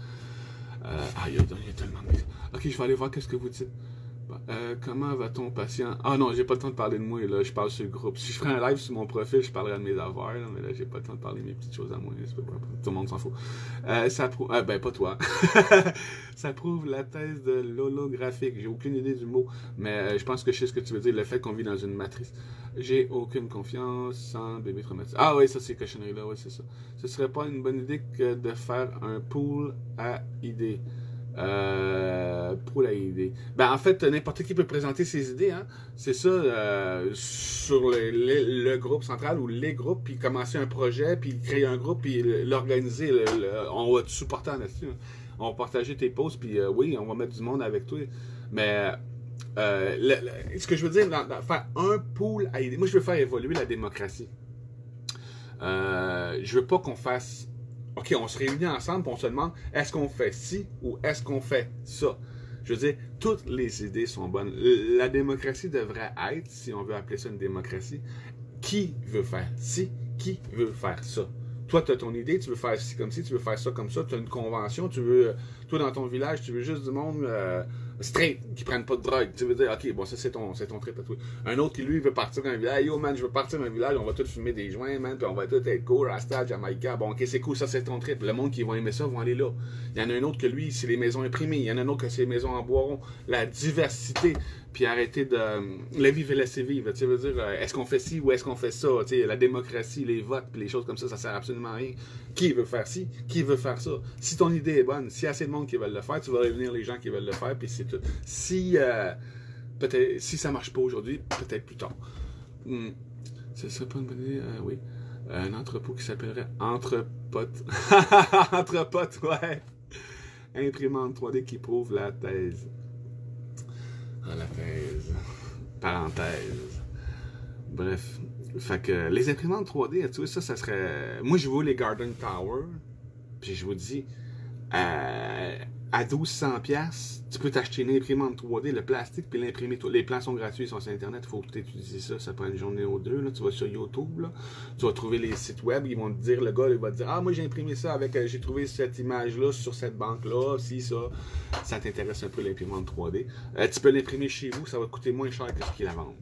Il y a tellement de... Ok, je vais aller voir qu'est-ce que vous dites. Comment va ton patient? Ah non, j'ai pas le temps de parler de moi, là, je parle sur le groupe. Si je ferais un live sur mon profil, je parlerais de mes affaires, là, mais là, j'ai pas le temps de parler de mes petites choses à moi. Tout le monde s'en fout. Ça prouve... pas toi. Ça prouve la thèse de l'holographique. J'ai aucune idée du mot, mais je pense que je sais ce que tu veux dire, le fait qu'on vit dans une matrice. J'ai aucune confiance sans bébé traumatisé. Ah oui, ça c'est cochonnerie-là, oui, c'est ça. Ce serait pas une bonne idée que de faire un pool à idées. Pour la idée. Ben, en fait, n'importe qui peut présenter ses idées. Hein? C'est ça, sur le groupe central ou les groupes, puis commencer un projet, puis créer un groupe, puis l'organiser. On va te supporter là-dessus. Hein? On va partager tes posts, puis oui, on va mettre du monde avec toi. Mais ce que je veux dire, faire un pool à idées, moi je veux faire évoluer la démocratie. Je veux pas qu'on fasse... OK, on se réunit ensemble et on se demande est-ce qu'on fait ci ou est-ce qu'on fait ça? Je veux dire, toutes les idées sont bonnes. La démocratie devrait être, si on veut appeler ça une démocratie, qui veut faire ci, qui veut faire ça? Toi, tu as ton idée, tu veux faire ci comme ci, tu veux faire ça comme ça, tu as une convention, tu veux, toi dans ton village, tu veux juste du monde straight, qui prennent pas de drogue. Tu veux dire, OK, bon, ça c'est ton trip à toi. Un autre qui, lui, veut partir d'un village. Yo, man, je veux partir d'un village, on va tous fumer des joints, man, puis on va tous être cool, Rasta, Jamaica. Bon, OK, c'est cool, ça c'est ton trip. Le monde qui va aimer ça vont aller là. Il y en a un autre que lui, c'est les maisons imprimées. Il y en a un autre que c'est les maisons en bois rond. La diversité, puis arrêter de... La vie, laisser vivre. Tu veux dire, est-ce qu'on fait ci ou est-ce qu'on fait ça? Tu sais, la démocratie, les votes, puis les choses comme ça sert absolument à rien. Qui veut faire ci? Qui veut faire ça? Si ton idée est bonne, s'il y a assez de monde qui veulent le faire, tu vas réunir les gens qui veulent le faire, puis c'est tout. Si ça marche pas aujourd'hui, peut-être plus tard. Ce serait pas une bonne idée? Oui. Un entrepôt qui s'appellerait Entrepote. Entrepote, ouais. Imprimante 3D qui prouve la thèse. Ah, la thèse. Parenthèse. Bref. Fait que les imprimantes 3D, tu vois, ça serait... Moi, je vois les Garden Tower, puis je vous dis, à 1200$, tu peux t'acheter une imprimante 3D, le plastique, puis l'imprimer. Les plans sont gratuits, ils sont sur Internet, il faut que tu étudies ça, ça prend une journée ou deux. Là. Tu vas sur YouTube, là. Tu vas trouver les sites web, ils vont te dire, le gars, il va te dire, ah, moi j'ai imprimé ça avec, j'ai trouvé cette image-là sur cette banque-là, si ça t'intéresse un peu l'imprimante 3D. Tu peux l'imprimer chez vous, ça va te coûter moins cher que ce qu'ils la vendent.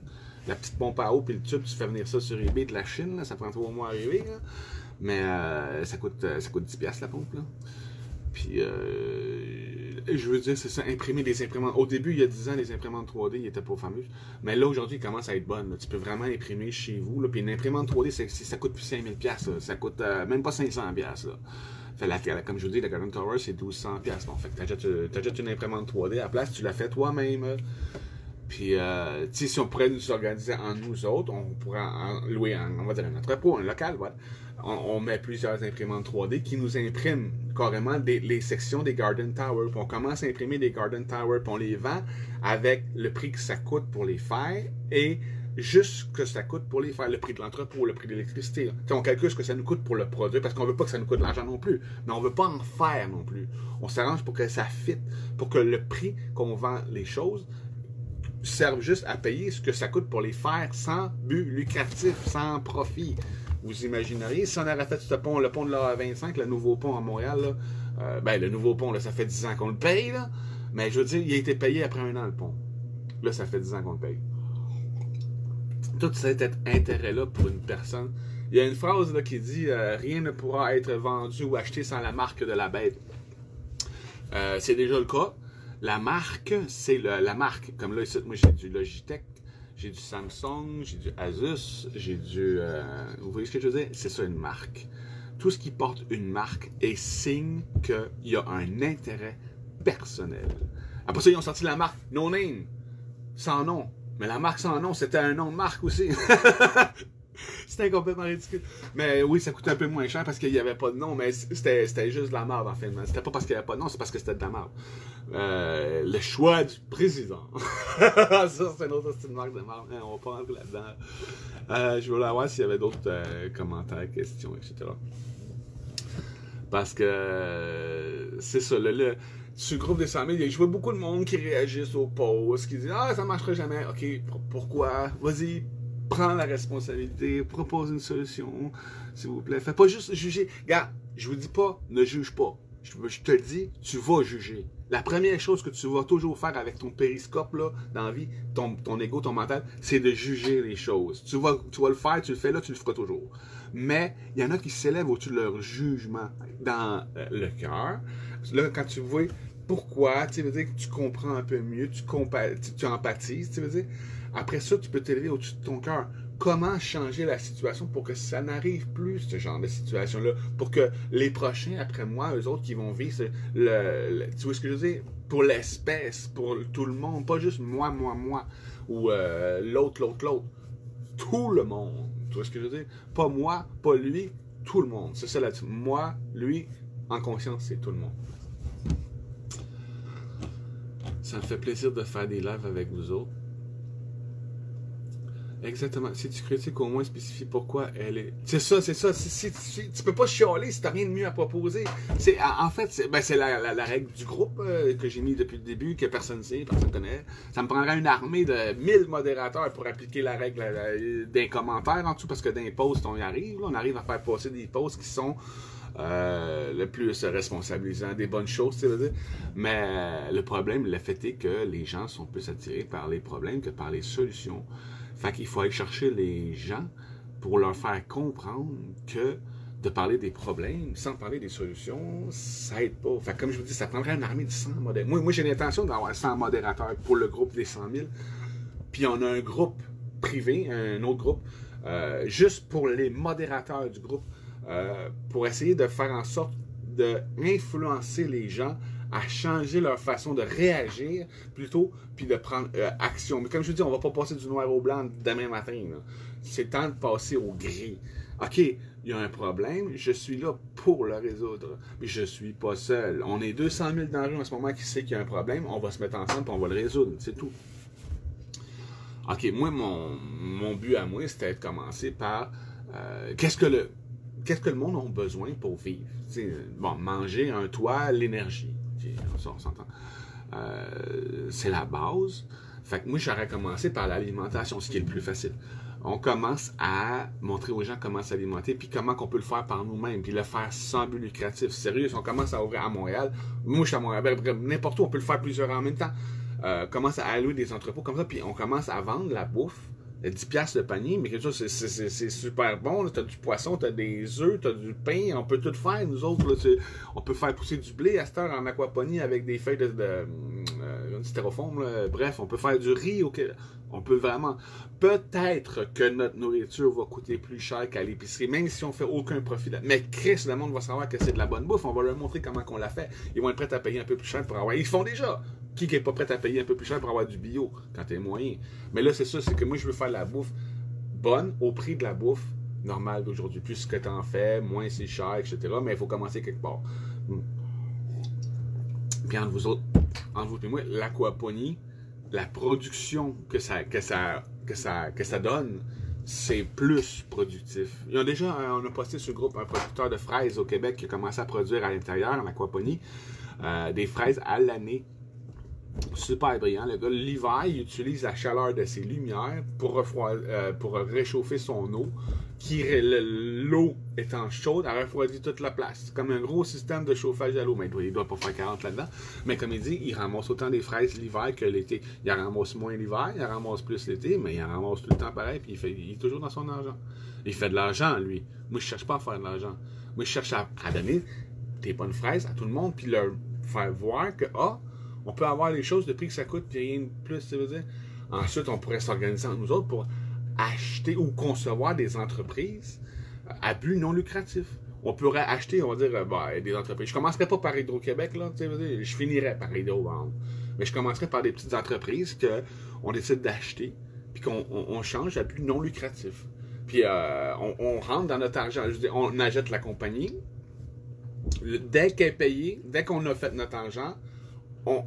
La petite pompe à eau, puis le tube, tu fais venir ça sur eBay de la Chine, là, ça prend 3 mois à arriver. Là. Mais ça coûte 10$ la pompe, là. Puis, je veux dire, c'est ça, imprimer des imprimantes. Au début, il y a 10 ans, les imprimantes 3D, ils n'étaient pas fameuses. Mais là, aujourd'hui, ils commencent à être bonnes. Là. Tu peux vraiment imprimer chez vous. Là. Puis une imprimante 3D, ça coûte plus 5000$. Là. Ça coûte même pas 500$. Là. Fait, comme je vous dis, la Garden Tower, c'est 1200$. Bon, fait que t'achètes une imprimante 3D à la place, tu la fais toi-même. Puis, si on pourrait nous organiser en nous autres, on pourrait louer on va dire un entrepôt, un local, voilà. On met plusieurs imprimantes 3D qui nous impriment carrément les sections des Garden Tower. Puis on commence à imprimer des Garden Tower, puis on les vend avec le prix que ça coûte pour les faire et juste ce que ça coûte pour les faire, le prix de l'entrepôt, le prix de l'électricité. On calcule ce que ça nous coûte pour le produit, parce qu'on ne veut pas que ça nous coûte de l'argent non plus, mais on ne veut pas en faire non plus. On s'arrange pour que ça fitte, pour que le prix qu'on vend les choses serve juste à payer ce que ça coûte pour les faire sans but lucratif, sans profit. Vous imagineriez, si on avait fait ce pont, le pont de l'A25, le nouveau pont à Montréal, là, le nouveau pont, là, ça fait 10 ans qu'on le paye, là, mais je veux dire, il a été payé après 1 an, le pont. Là, ça fait 10 ans qu'on le paye. Tout cet intérêt-là pour une personne. Il y a une phrase là, qui dit rien ne pourra être vendu ou acheté sans la marque de la bête. C'est déjà le cas. La marque, c'est la marque. Comme là, ici, moi, j'ai du Logitech, j'ai du Samsung, j'ai du Asus, j'ai du... vous voyez ce que je veux dire? C'est ça, une marque. Tout ce qui porte une marque est signe qu'il y a un intérêt personnel. Après ça, ils ont sorti la marque No Name, sans nom. Mais la marque sans nom, c'était un nom de marque aussi. C'était complètement ridicule. Mais oui, ça coûtait un peu moins cher parce qu'il n'y avait pas de nom, mais c'était juste de la merde en fait. C'était pas parce qu'il n'y avait pas de nom, c'est parce que c'était de la merde. Le choix du président. Ça, c'est une autre style de marque de merde. On va pas rentrer là-dedans. Je voulais voir s'il y avait d'autres commentaires, questions, etc. Parce que c'est ça, sur le groupe des 100 000, je vois beaucoup de monde qui réagissent aux posts, qui disent « Ah, ça ne marchera jamais. » OK, pourquoi? Vas-y, prends la responsabilité, propose une solution, s'il vous plaît. Fais pas juste juger. Regarde, je vous dis pas, ne juge pas. Je te le dis, tu vas juger. La première chose que tu vas toujours faire avec ton périscope là, dans la vie, ton ego, ton mental, c'est de juger les choses. Tu vas le faire, tu le fais là, tu le feras toujours. Mais il y en a qui s'élèvent au-dessus de leur jugement dans le cœur. Là, quand tu vois pourquoi, tu veux dire que tu comprends un peu mieux, tu empathises, tu veux dire. Après ça, tu peux t'élever au-dessus de ton cœur. Comment changer la situation pour que ça n'arrive plus, ce genre de situation-là? Pour que les prochains, après moi, eux autres qui vont vivre, tu vois ce que je veux dire? Pour l'espèce, pour tout le monde, pas juste moi, ou l'autre. Tout le monde. Tu vois ce que je veux dire? Pas moi, pas lui, tout le monde. C'est ça là-dessus. Moi, lui, en conscience, c'est tout le monde. Ça me fait plaisir de faire des lives avec vous autres. Exactement. Si tu critiques, au moins spécifie pourquoi elle est... C'est ça. Tu peux pas chialer si t'as rien de mieux à proposer. En fait, c'est la règle du groupe que j'ai mis depuis le début, que personne ne sait, personne ne connaît. Ça me prendrait une armée de 1000 modérateurs pour appliquer la règle d'un commentaire en dessous, parce que d'un post, on y arrive. Là, on arrive à faire passer des posts qui sont le plus responsabilisants, des bonnes choses, tu veux dire. Mais le problème, le fait est que les gens sont plus attirés par les problèmes que par les solutions. Fait qu'il faut aller chercher les gens pour leur faire comprendre que de parler des problèmes sans parler des solutions, ça aide pas. Fait que comme je vous dis, ça prendrait une armée de 100 modérateurs. Moi j'ai l'intention d'avoir 100 modérateurs pour le groupe des 100 000. Puis on a un groupe privé, un autre groupe, juste pour les modérateurs du groupe, pour essayer de faire en sorte d'influencer les gens à changer leur façon de réagir plutôt, puis de prendre action. Mais comme je vous dis, on ne va pas passer du noir au blanc demain matin. C'est le temps de passer au gris. OK, il y a un problème, je suis là pour le résoudre. Mais je ne suis pas seul. On est 200 000 dans le jeu en ce moment qui sait qu'il y a un problème, on va se mettre ensemble et on va le résoudre. C'est tout. OK, moi, mon but à moi, c'était de commencer par qu'est-ce que le monde a besoin pour vivre? Bon, manger, un toit, l'énergie. Ça, on s'entend. C'est la base. Fait que moi, j'aurais commencé par l'alimentation, ce qui est le plus facile. On commence à montrer aux gens comment s'alimenter, puis comment on peut le faire par nous-mêmes, puis le faire sans but lucratif. Sérieux, si on commence à ouvrir à Montréal, moi je suis à Montréal, n'importe où, on peut le faire plusieurs en même temps. Commence à allouer des entrepôts comme ça, puis on commence à vendre la bouffe 10$ le panier, mais quelque chose, c'est super bon. Tu as du poisson, tu as des œufs, tu as du pain. On peut tout faire, nous autres. Là, on peut faire pousser du blé à cette heure en aquaponie avec des feuilles de styrofoam. Là. Bref, on peut faire du riz. On peut vraiment. Peut-être que notre nourriture va coûter plus cher qu'à l'épicerie, même si on fait aucun profit. Mais Chris, le monde va savoir que c'est de la bonne bouffe. On va leur montrer comment on la fait. Ils vont être prêts à payer un peu plus cher pour avoir. Ils font déjà. Qui n'est pas prêt à payer un peu plus cher pour avoir du bio quand t'es moyen? Mais là, c'est ça, c'est que moi, je veux faire la bouffe bonne au prix de la bouffe normale d'aujourd'hui. Plus que t'en fais, moins c'est cher, etc. Mais il faut commencer quelque part. Puis entre vous autres, entre vous et moi, l'aquaponie, la production que ça donne, c'est plus productif. On a posté sur le groupe un producteur de fraises au Québec qui a commencé à produire à l'intérieur, en aquaponie, des fraises à l'année. Super brillant. Le gars, l'hiver, il utilise la chaleur de ses lumières pour réchauffer son eau. L'eau étant chaude, elle refroidit toute la place. C'est comme un gros système de chauffage à l'eau. Mais il doit pas faire 40 là-dedans. Mais comme il dit, il ramasse autant des fraises l'hiver que l'été. Il en ramasse moins l'hiver, il en ramasse plus l'été, mais il en ramasse tout le temps pareil. Puis il est toujours dans son argent. Il fait de l'argent, lui. Moi, je cherche pas à faire de l'argent. Moi, je cherche à donner des bonnes fraises à tout le monde, puis leur faire voir que, on peut avoir les choses de prix que ça coûte, puis rien de plus, ça veut dire. Ensuite, on pourrait s'organiser entre nous autres pour acheter ou concevoir des entreprises à but non lucratif. On pourrait acheter, on va dire, des entreprises. Je ne commencerai pas par Hydro-Québec, là, je finirais par Hydro-Vente. Mais je commencerai par des petites entreprises qu'on décide d'acheter, puis qu'on change à but non lucratif. Puis on rentre dans notre argent. Je veux dire, on achète la compagnie. Dès qu'elle est payée, dès qu'on a fait notre argent,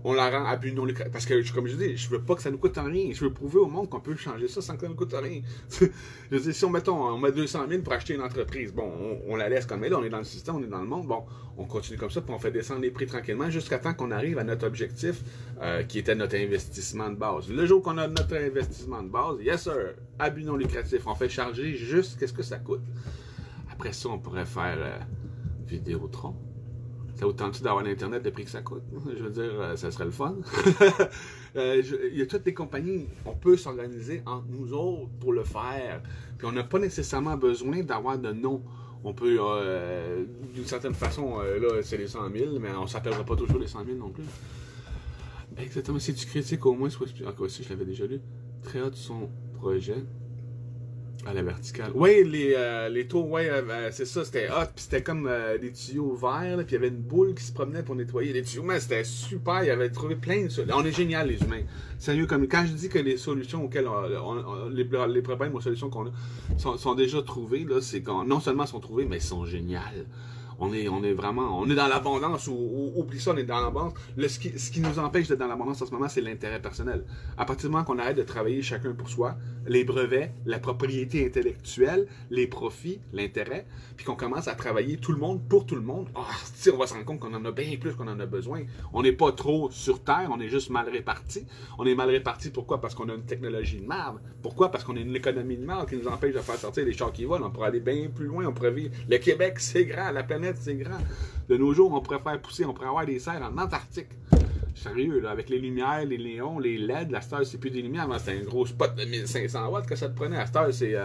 on la rend à but non lucratif. Parce que, comme je dis, je veux pas que ça nous coûte rien. Je veux prouver au monde qu'on peut changer ça sans que ça nous coûte rien. Je veux dire, si on met 200 000 pour acheter une entreprise, bon, on la laisse comme elle est, on est dans le système, on est dans le monde, bon, on continue comme ça, puis on fait descendre les prix tranquillement jusqu'à temps qu'on arrive à notre objectif, qui était notre investissement de base. Le jour qu'on a notre investissement de base, yes sir, à but non lucratif, on fait charger juste qu'est-ce que ça coûte. Après ça, on pourrait faire Vidéotron. Ça vous tente-tu d'avoir l'Internet le prix que ça coûte? Je veux dire, ça serait le fun. Il y a toutes les compagnies, on peut s'organiser entre nous autres pour le faire. Puis on n'a pas nécessairement besoin d'avoir de nom. On peut, d'une certaine façon, là, c'est les 100 000, mais on ne s'appellera pas toujours les 100 000 non plus. Exactement, si tu critiques au moins, encore aussi, je l'avais déjà lu, très haut de son projet. À la verticale. Oui, les tours, oui, c'est ça, c'était hot. Puis c'était comme des tuyaux verts, puis il y avait une boule qui se promenait pour nettoyer les tuyaux. Mais c'était super, il avait trouvé plein de solutions. On est génial, les humains. Sérieux, comme quand je dis que les solutions auxquelles les problèmes aux solutions qu'on a sont déjà trouvées, là, c'est qu'on non seulement sont trouvées, mais elles sont géniales. On est vraiment, on est dans l'abondance, ou oublie ça, on est dans l'abondance. Ce qui nous empêche d'être dans l'abondance en ce moment, c'est l'intérêt personnel. À partir du moment qu'on arrête de travailler chacun pour soi, les brevets, la propriété intellectuelle, les profits, l'intérêt, puis qu'on commence à travailler tout le monde pour tout le monde, on va se rendre compte qu'on en a bien plus qu'on en a besoin. On n'est pas trop sur Terre, on est juste mal réparti. On est mal réparti, pourquoi? Parce qu'on a une technologie de merde. Pourquoi? Parce qu'on a une économie de merde qui nous empêche de faire sortir les chars qui volent. On pourrait aller bien plus loin, on pourrait vivre. Le Québec, c'est grand, la planète, c'est grand. De nos jours, on pourrait faire pousser, on pourrait avoir des serres en Antarctique. Sérieux, là, avec les lumières, les néons, les LED, la star, c'est plus des lumières. Avant, c'était un gros spot de 1500 watts que ça te prenait. La star, c'est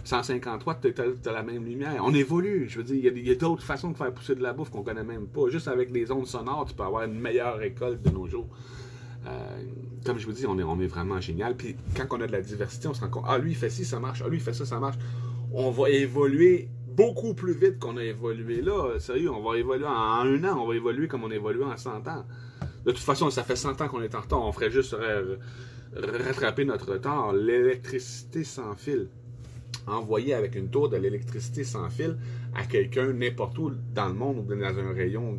150 watts, t'as la même lumière. On évolue. Je veux dire, il y a d'autres façons de faire pousser de la bouffe qu'on connaît même pas. Juste avec les ondes sonores, tu peux avoir une meilleure récolte de nos jours. Comme je vous dis, on est vraiment génial. Puis quand on a de la diversité, on se rend compte, lui, il fait ci, ça marche. Lui, il fait ça marche. On va évoluer beaucoup plus vite qu'on a évolué là. Sérieux, on va évoluer en un an, on va évoluer comme on a évolué en 100 ans. De toute façon, ça fait 100 ans qu'on est en retard. On ferait juste rattraper notre retard. L'électricité sans fil. Envoyer avec une tour de l'électricité sans fil à quelqu'un n'importe où dans le monde ou dans un rayon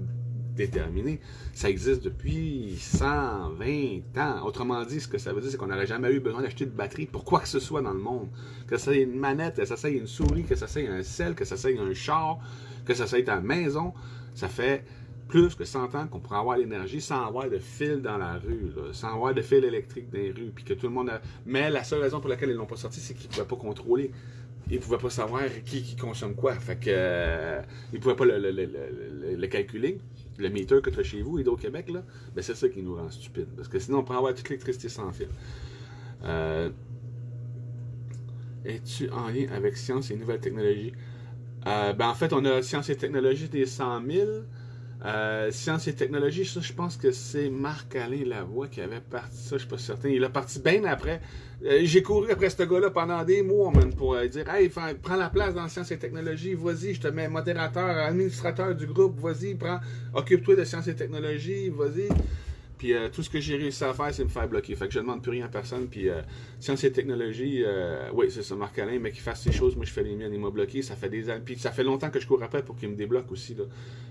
déterminé, ça existe depuis 120 ans. Autrement dit, ce que ça veut dire, c'est qu'on n'aurait jamais eu besoin d'acheter de batterie pour quoi que ce soit dans le monde. Que ça ait une manette, que ça ait une souris, que ça ait un sel, que ça ait un char, que ça ait ta maison. Ça fait plus que 100 ans qu'on pourrait avoir l'énergie sans avoir de fil dans la rue, là, sans avoir de fil électrique dans les rues, puis que tout le monde a... Mais la seule raison pour laquelle ils l'ont pas sorti, c'est qu'ils ne pouvaient pas contrôler. Ils ne pouvaient pas savoir qui consomme quoi. Fait que ils ne pouvaient pas le calculer. Le meter que tu as chez vous, Hydro-Québec, là, ben c'est ça qui nous rend stupides. Parce que sinon, on pourrait avoir toute l'électricité sans fil. Es-tu en lien avec science et nouvelles technologies? Ben en fait, on a science et technologie des 100 000. Science et technologie, ça, je pense que c'est Marc-Alain Lavoie qui avait parti ça, je suis pas certain. Il a parti bien après. J'ai couru après ce gars-là pendant des mois, man, pour dire « Hey, prends la place dans science et technologie, vas-y, je te mets modérateur, administrateur du groupe, vas-y, occupe-toi de science et technologie, vas-y. » Puis tout ce que j'ai réussi à faire, c'est me faire bloquer. Fait que je ne demande plus rien à personne. Puis sciences et technologies, oui, c'est ça, Marc-Alain, mais qu'il fasse ses choses, moi je fais les miennes. Il m'a bloqué, ça fait des années. Puis ça fait longtemps que je cours après pour qu'il me débloque aussi. Là.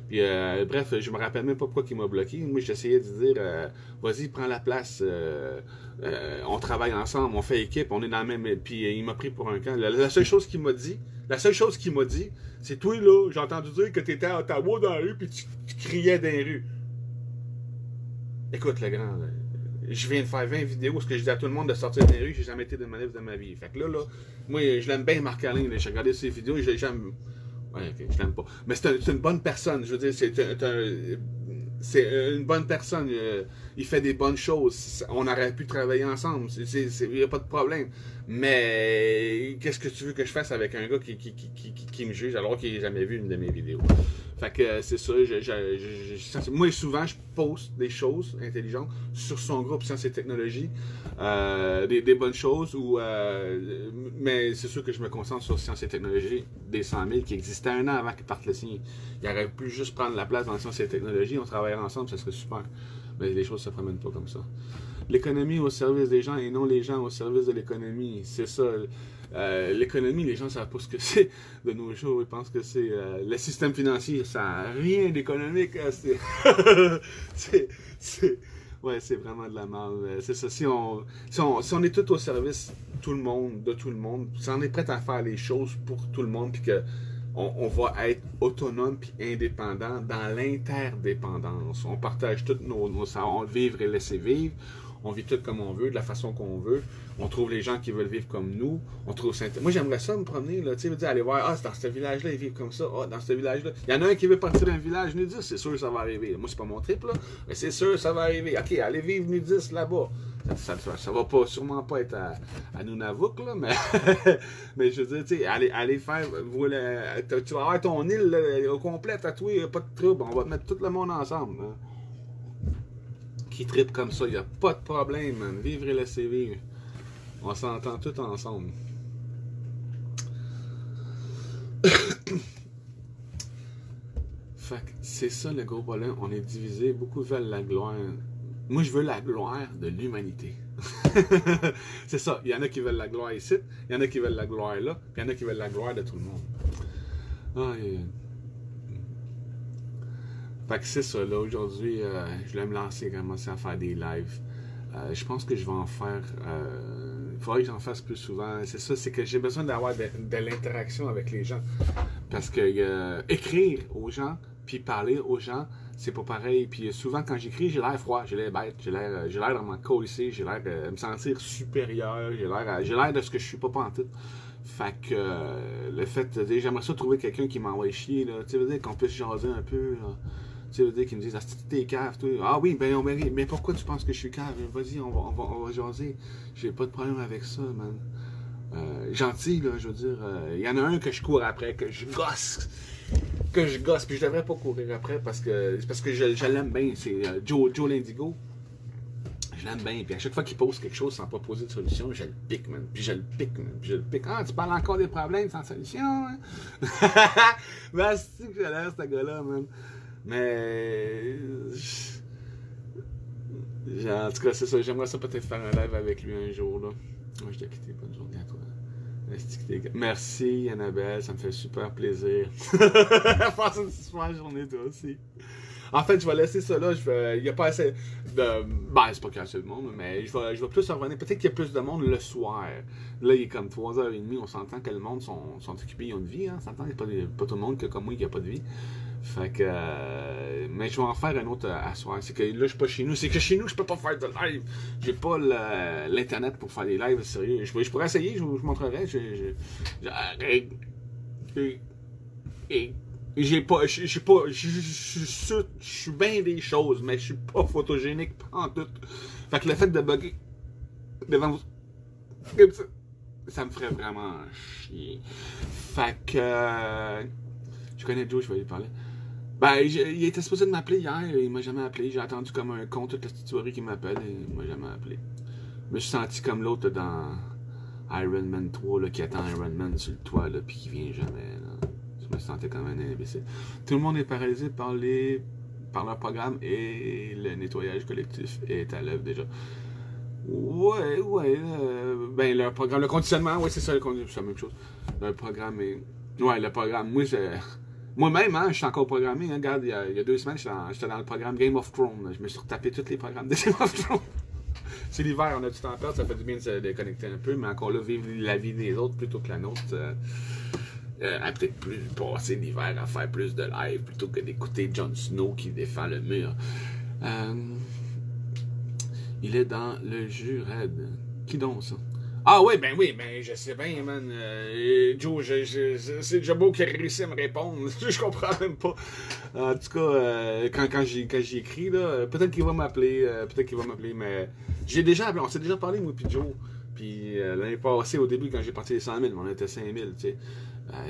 Puis bref, je me rappelle même pas pourquoi il m'a bloqué. Moi j'essayais de dire, vas-y, prends la place. On travaille ensemble, on fait équipe, on est dans le même. Puis il m'a pris pour un camp. La seule chose qu'il m'a dit, c'est toi là, j'ai entendu dire que tu étais à Ottawa dans la rue, puis tu criais dans les rues. Écoute, le grand, je viens de faire 20 vidéos où je dis à tout le monde de sortir des rues, j'ai jamais été de manœuvre de ma vie. Fait que là, moi, je l'aime bien, Marc-Alain. J'ai regardé ses vidéos et j'aime. Ouais, ok, je l'aime pas. Mais c'est une bonne personne. Je veux dire, c'est une bonne personne. Il fait des bonnes choses. On aurait pu travailler ensemble. Il n'y a pas de problème. Mais qu'est-ce que tu veux que je fasse avec un gars qui me juge alors qu'il n'a jamais vu une de mes vidéos? Fait que c'est ça. Moi, souvent, je poste des choses intelligentes sur son groupe Sciences et Technologies. Des bonnes choses. Mais c'est sûr que je me concentre sur Sciences et Technologies des 100 000 qui existaient un an avant qu'ils partent le signer. Il aurait pu juste prendre la place dans Sciences et Technologies. On travaillerait ensemble, ça serait super. Mais les choses ne se promènent pas comme ça. L'économie au service des gens et non les gens au service de l'économie. C'est ça. L'économie, les gens ne savent pas ce que c'est de nos jours. Ils pensent que c'est le système financier. Ça n'a rien d'économique. Ouais, c'est vraiment de la merde. C'est ça. Si on est tout au service tout le monde, de tout le monde, si on est prêt à faire les choses pour tout le monde, puis que on va être autonome puis indépendant dans l'interdépendance. On partage tous nos savoirs, vivre et laisser vivre. On vit tout comme on veut, de la façon qu'on veut. On trouve les gens qui veulent vivre comme nous. On trouve ça. Moi, j'aimerais ça me promener, là. Tu sais, aller voir, dans ce village-là, ils vivent comme ça. Dans ce village-là. Il y en a un qui veut partir d'un village nudiste, c'est sûr que ça va arriver. Moi, c'est pas mon trip, là. Mais c'est sûr que ça va arriver. OK, allez vivre nudiste là-bas. Ça va sûrement pas être à Nunavut, là, mais, mais je veux dire, tu sais, allez faire, tu vas avoir ton île là, au complet tatoué, pas de trouble, on va te mettre tout le monde ensemble. Hein. Qui tripe comme ça, il n'y a pas de problème, man. Vivre et laisser vivre. On s'entend tout ensemble. Fait que c'est ça le gros problème, on est divisé, beaucoup veulent la gloire. Moi, je veux la gloire de l'humanité. C'est ça. Il y en a qui veulent la gloire ici, il y en a qui veulent la gloire là, puis il y en a qui veulent la gloire de tout le monde. Fait que c'est ça, là, aujourd'hui, je voulais me lancer, commencer à faire des lives. Je pense que je vais en faire... il faudrait que j'en fasse plus souvent. C'est ça, c'est que j'ai besoin d'avoir de l'interaction avec les gens. Parce que écrire aux gens, puis parler aux gens, c'est pas pareil. Puis souvent, quand j'écris, j'ai l'air froid, j'ai l'air bête, j'ai l'air vraiment coincé, j'ai l'air de me sentir supérieur, j'ai l'air de ce que je suis pas pantoute. Fait que le fait, j'aimerais ça trouver quelqu'un qui m'envoie chier, là. Tu sais, veut dire qu'on puisse jaser un peu, là. Tu sais, veut dire qu'ils me disent, ah, t'es cave, toi. Ah oui, ben, mais pourquoi tu penses que je suis cave? Vas-y, on va jaser. J'ai pas de problème avec ça, man. Gentil, là, je veux dire. Il y en a un que je cours après, que je gosse, puis je devrais pas courir après parce que je l'aime bien. C'est Joe l'Indigo. Je l'aime bien, puis à chaque fois qu'il pose quelque chose sans pas poser de solution, je le pique, man. Puis je le pique, man. Puis je le pique. Ah, tu parles encore des problèmes sans solution, hein? Ben, c'est que j'ai l'air, ce gars-là, man. Mais. En tout cas, c'est ça. J'aimerais ça peut-être faire un live avec lui un jour, là. Moi, je t'ai quitté. Bonne journée à toi. Merci, Annabelle. Ça me fait super plaisir. Passe une super journée, toi aussi. En fait, je vais laisser ça là. Il n'y a pas assez de. Ben, c'est pas qu'il y a assez de monde, mais je vais plus revenir. Peut-être qu'il y a plus de monde le soir. Là, il est comme 3h30. On s'entend que le monde sont occupés. Ils ont une vie. Hein? On s'entend qu'il n'y a pas tout le monde comme moi qui n'a pas de vie. Fait que. Mais je vais en faire un autre à soir. C'est que là, je suis pas chez nous. C'est que chez nous, je peux pas faire de live. J'ai pas l'internet pour faire des lives sérieux. Je pourrais essayer, je vous montrerai. Je suis bien des choses, mais je suis pas photogénique en tout. Fait que le fait de bugger devant vous, comme ça, Ça me ferait vraiment chier. Fait que... je connais Joe, je vais lui parler. Ben, il était supposé de m'appeler hier, il m'a jamais appelé. J'ai attendu comme un con toute la petite soirée qu'il m'appelle et il m'a jamais appelé. Je me suis senti comme l'autre dans Iron Man 3, là, qui attend Iron Man sur le toit, là, puis qui vient jamais. Là. Je me sentais comme un imbécile. Tout le monde est paralysé par leur programme et le nettoyage collectif est à l'œuvre déjà. Ouais, ben, leur programme, le conditionnement, ouais, c'est ça, c'est la même chose. Le programme est... Ouais, le programme, moi-même, hein, je suis encore programmé. Hein, regarde, il y a 2 semaines, j'étais dans le programme Game of Thrones. Je me suis retapé tous les programmes de Game of Thrones. C'est l'hiver, on a du temps à perdre, ça fait du bien de se déconnecter un peu, mais encore là, vivre la vie des autres plutôt que la nôtre. Peut-être plus passer l'hiver à faire plus de live plutôt que d'écouter Jon Snow qui défend le mur. Il est dans le jus raide. Qui donc ça? Ah oui, ben je sais bien, man. Joe, c'est déjà beau qu'il ait réussi à me répondre. Je comprends même pas. En tout cas, quand j'ai écrit, là, peut-être qu'il va m'appeler, mais j'ai déjà appelé, on s'est déjà parlé, moi puis Joe. Puis l'année passée, au début, quand j'ai parti les 100 000, on était 5 000, tu sais.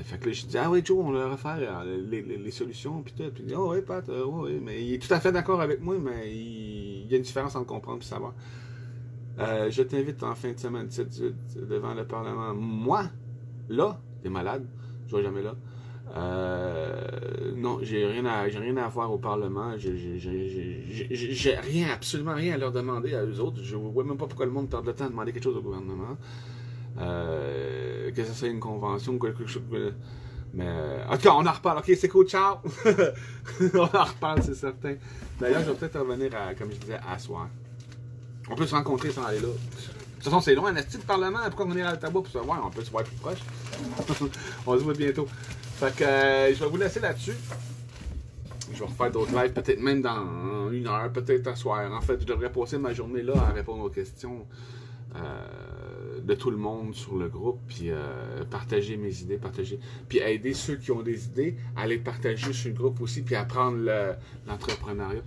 Fait que là, je dis, ah oui, Joe, on va refaire les solutions, puis tout. Puis il dit, oh oui, Pat, oui, mais il est tout à fait d'accord avec moi, mais il y a une différence entre comprendre et savoir. Je t'invite en fin de semaine devant le Parlement. Moi, là, t'es malade, je ne vais jamais là. Non, j'ai rien à voir au Parlement. J'ai absolument rien à leur demander à eux autres. Je ne vois même pas pourquoi le monde perd le temps à demander quelque chose au gouvernement. Que ce soit une convention ou quelque chose. Mais, ok, on en reparle. Ok, c'est cool, ciao! On en reparle, c'est certain. D'ailleurs, je vais peut-être revenir à, comme je disais, à soir. On peut se rencontrer sans aller là. De toute façon, c'est loin, un esti de Parlement. Pourquoi on est à Ottawa pour se voir? On peut se voir plus proche. On se voit bientôt. Fait que je vais vous laisser là-dessus. Je vais refaire d'autres lives, peut-être même dans 1 heure, peut-être à soir. En fait, je devrais passer ma journée là à répondre aux questions de tout le monde sur le groupe, puis partager mes idées, puis aider ceux qui ont des idées à les partager sur le groupe aussi, puis apprendre l'entrepreneuriat.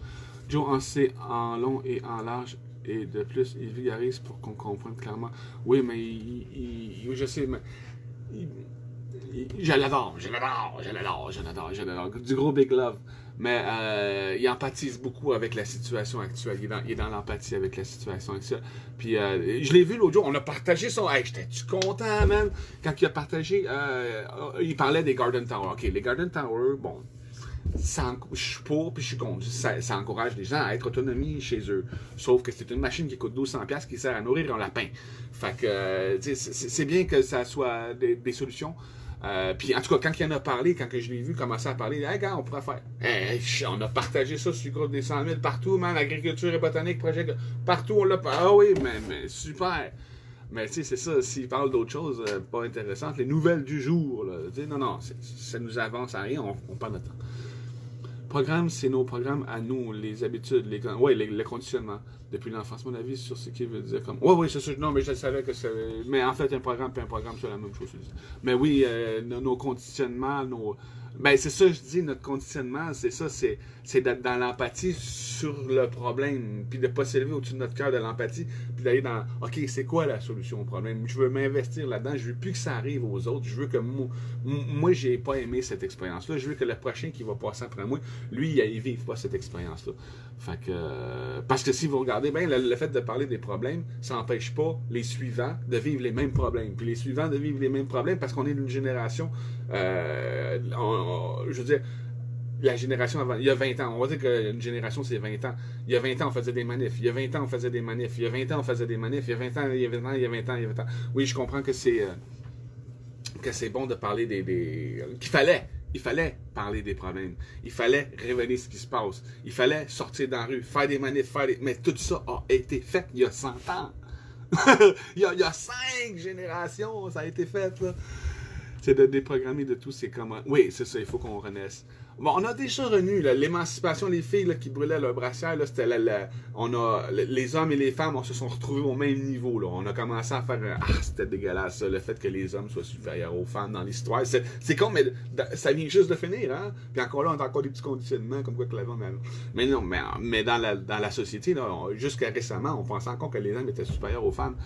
Joe en sait en long et en large. Et de plus, il vulgarise pour qu'on comprenne clairement. Oui, mais je sais, mais je l'adore. Du gros big love. Mais il empathise beaucoup avec la situation actuelle. Il est dans l'empathie avec la situation actuelle. Puis je l'ai vu l'autre jour, on a partagé son... Hey, j'étais-tu content, man? Quand il a partagé, il parlait des Garden Tower. OK, les Garden Tower, bon... je suis pour puis je suis contre. Ça encourage les gens à être autonomie chez eux. Sauf que c'est une machine qui coûte 1200$ qui sert à nourrir un lapin. Fait que c'est bien que ça soit des solutions. Puis en tout cas, quand il en a parlé, quand je l'ai vu commencer à parler, hey, gars, on pourrait faire. Hey, on a partagé ça sur le groupe des 100 000 partout, man. Agriculture et botanique, projet. Partout, on l'a. Ah oui, mais super. Mais tu sais, c'est ça, s'il parle d'autres choses pas intéressantes, les nouvelles du jour, là, non, ça nous avance à rien, on perd notre temps. Programme, c'est nos programmes à nous, les habitudes, le conditionnement. Depuis l'enfance, mon avis sur ce qu'il veut dire comme. Oui, c'est ça. Non, mais je savais que c'est. Mais en fait, un programme et un programme, c'est la même chose. Mais oui, nos conditionnements, Ben, c'est ça, je dis, notre conditionnement, c'est ça, c'est d'être dans l'empathie sur le problème, puis de ne pas s'élever au-dessus de notre cœur de l'empathie, puis d'aller dans, OK, c'est quoi la solution au problème? Je veux m'investir là-dedans, je veux plus que ça arrive aux autres, je veux que moi j'ai pas aimé cette expérience-là, je veux que le prochain qui va passer après moi, lui, il vive pas cette expérience-là. Fait que, parce que si vous regardez bien, le fait de parler des problèmes, ça n'empêche pas les suivants de vivre les mêmes problèmes, puis les suivants de vivre les mêmes problèmes, parce qu'on est d'une génération, je veux dire, la génération avant, il y a 20 ans, on va dire qu'une génération c'est 20 ans. Il y a 20 ans on faisait des manifs, il y a 20 ans on faisait des manifs, il y a 20 ans on faisait des manifs, il y a 20 ans, il y a 20 ans, il y a 20 ans, il y a 20 ans. Oui, je comprends que c'est bon de parler il fallait parler des problèmes. Il fallait révéler ce qui se passe. Il fallait sortir dans la rue, faire des manifs, mais tout ça a été fait il y a 100 ans. il y a 5 générations, ça a été fait, là. C'est de déprogrammer de tout, c'est comment... Oui, c'est ça, il faut qu'on renaisse. Bon, on a déjà renu l'émancipation, les filles là, qui brûlaient leur brassière, là, c'était les hommes et les femmes, on se sont retrouvés au même niveau, là. On a commencé à faire... c'était dégueulasse, ça, le fait que les hommes soient supérieurs aux femmes dans l'histoire. C'est con, mais ça vient juste de finir, hein? Puis encore là, on a encore des petits conditionnements, comme quoi que l'avant... Mais non, mais dans la société, jusqu'à récemment, on pensait encore que les hommes étaient supérieurs aux femmes.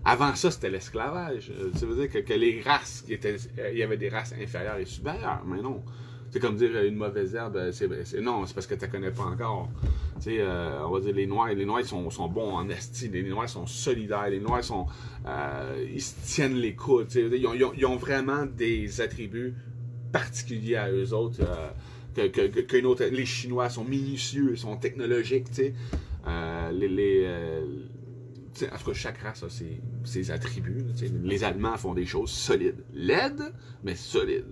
Avant ça, c'était l'esclavage. Ça veut dire que les races, il y avait des races inférieures et supérieures, mais non. C'est comme dire une mauvaise herbe, non, c'est parce que tu ne connais pas encore. On va dire les Noirs sont bons en esti, les Noirs sont solidaires, les Noirs ils se tiennent les coudes. Ils ont vraiment des attributs particuliers à eux autres. Qu'une autre, les Chinois sont minutieux, sont technologiques. En tout cas, chaque race a ses attributs. Les Allemands font des choses solides. Laides, mais solides.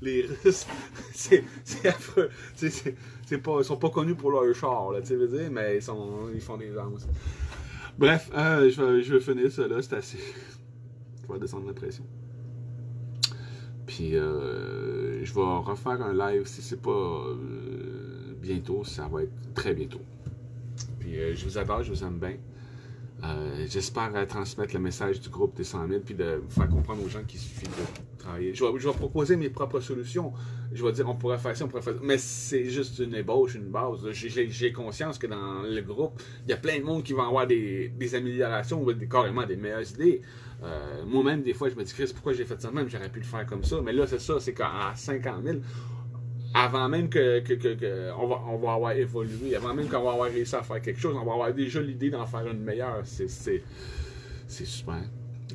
Les Russes, c'est affreux. Ils sont pas connus pour leur char, là, mais ils font des armes aussi. Bref, je vais finir ça là, c'est assez. Je vais descendre la pression. Puis, je vais refaire un live, si c'est pas bientôt, ça va être très bientôt. Puis, je vous adore, je vous aime bien. J'espère transmettre le message du groupe des 100 000 puis de faire comprendre aux gens qu'il suffit de travailler. Je vais proposer mes propres solutions. Je vais dire on pourrait faire ça, on pourrait faire ça. Mais c'est juste une ébauche, une base. J'ai conscience que dans le groupe, il y a plein de monde qui vont avoir des améliorations ou carrément des meilleures idées. Moi-même, des fois, je me dis Chris, pourquoi j'ai fait ça même? J'aurais pu le faire comme ça. Mais là, c'est ça, c'est qu'à 50 000, avant même on va avoir évolué, avant même qu'on va avoir réussi à faire quelque chose, on va avoir déjà l'idée d'en faire une meilleure. C'est super.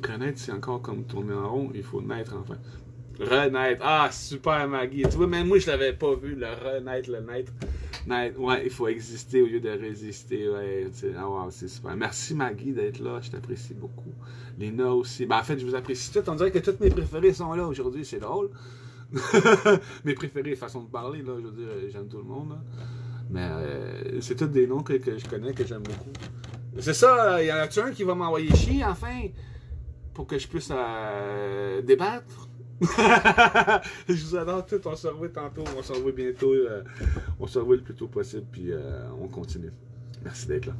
Renaître, c'est encore comme tourner en rond, il faut naître enfin. Renaître, ah super Maggie. Tu vois, même moi je l'avais pas vu, le renaître, le naître. Ouais, il faut exister au lieu de résister. Ouais, ah wow, c'est super. Merci Maggie d'être là, je t'apprécie beaucoup. Léna aussi. Ben, en fait, je vous apprécie tout. On dirait que tous mes préférés sont là aujourd'hui, c'est drôle. Mes préférés, façon de parler, là, je veux dire, j'aime tout le monde. Là. Mais c'est tous des noms que je connais, que j'aime beaucoup. C'est ça, y en a-tu un qui va m'envoyer chier, enfin, pour que je puisse débattre? Je vous adore tous, on se revoit tantôt, on se revoit bientôt, on se revoit le plus tôt possible, puis on continue. Merci d'être là.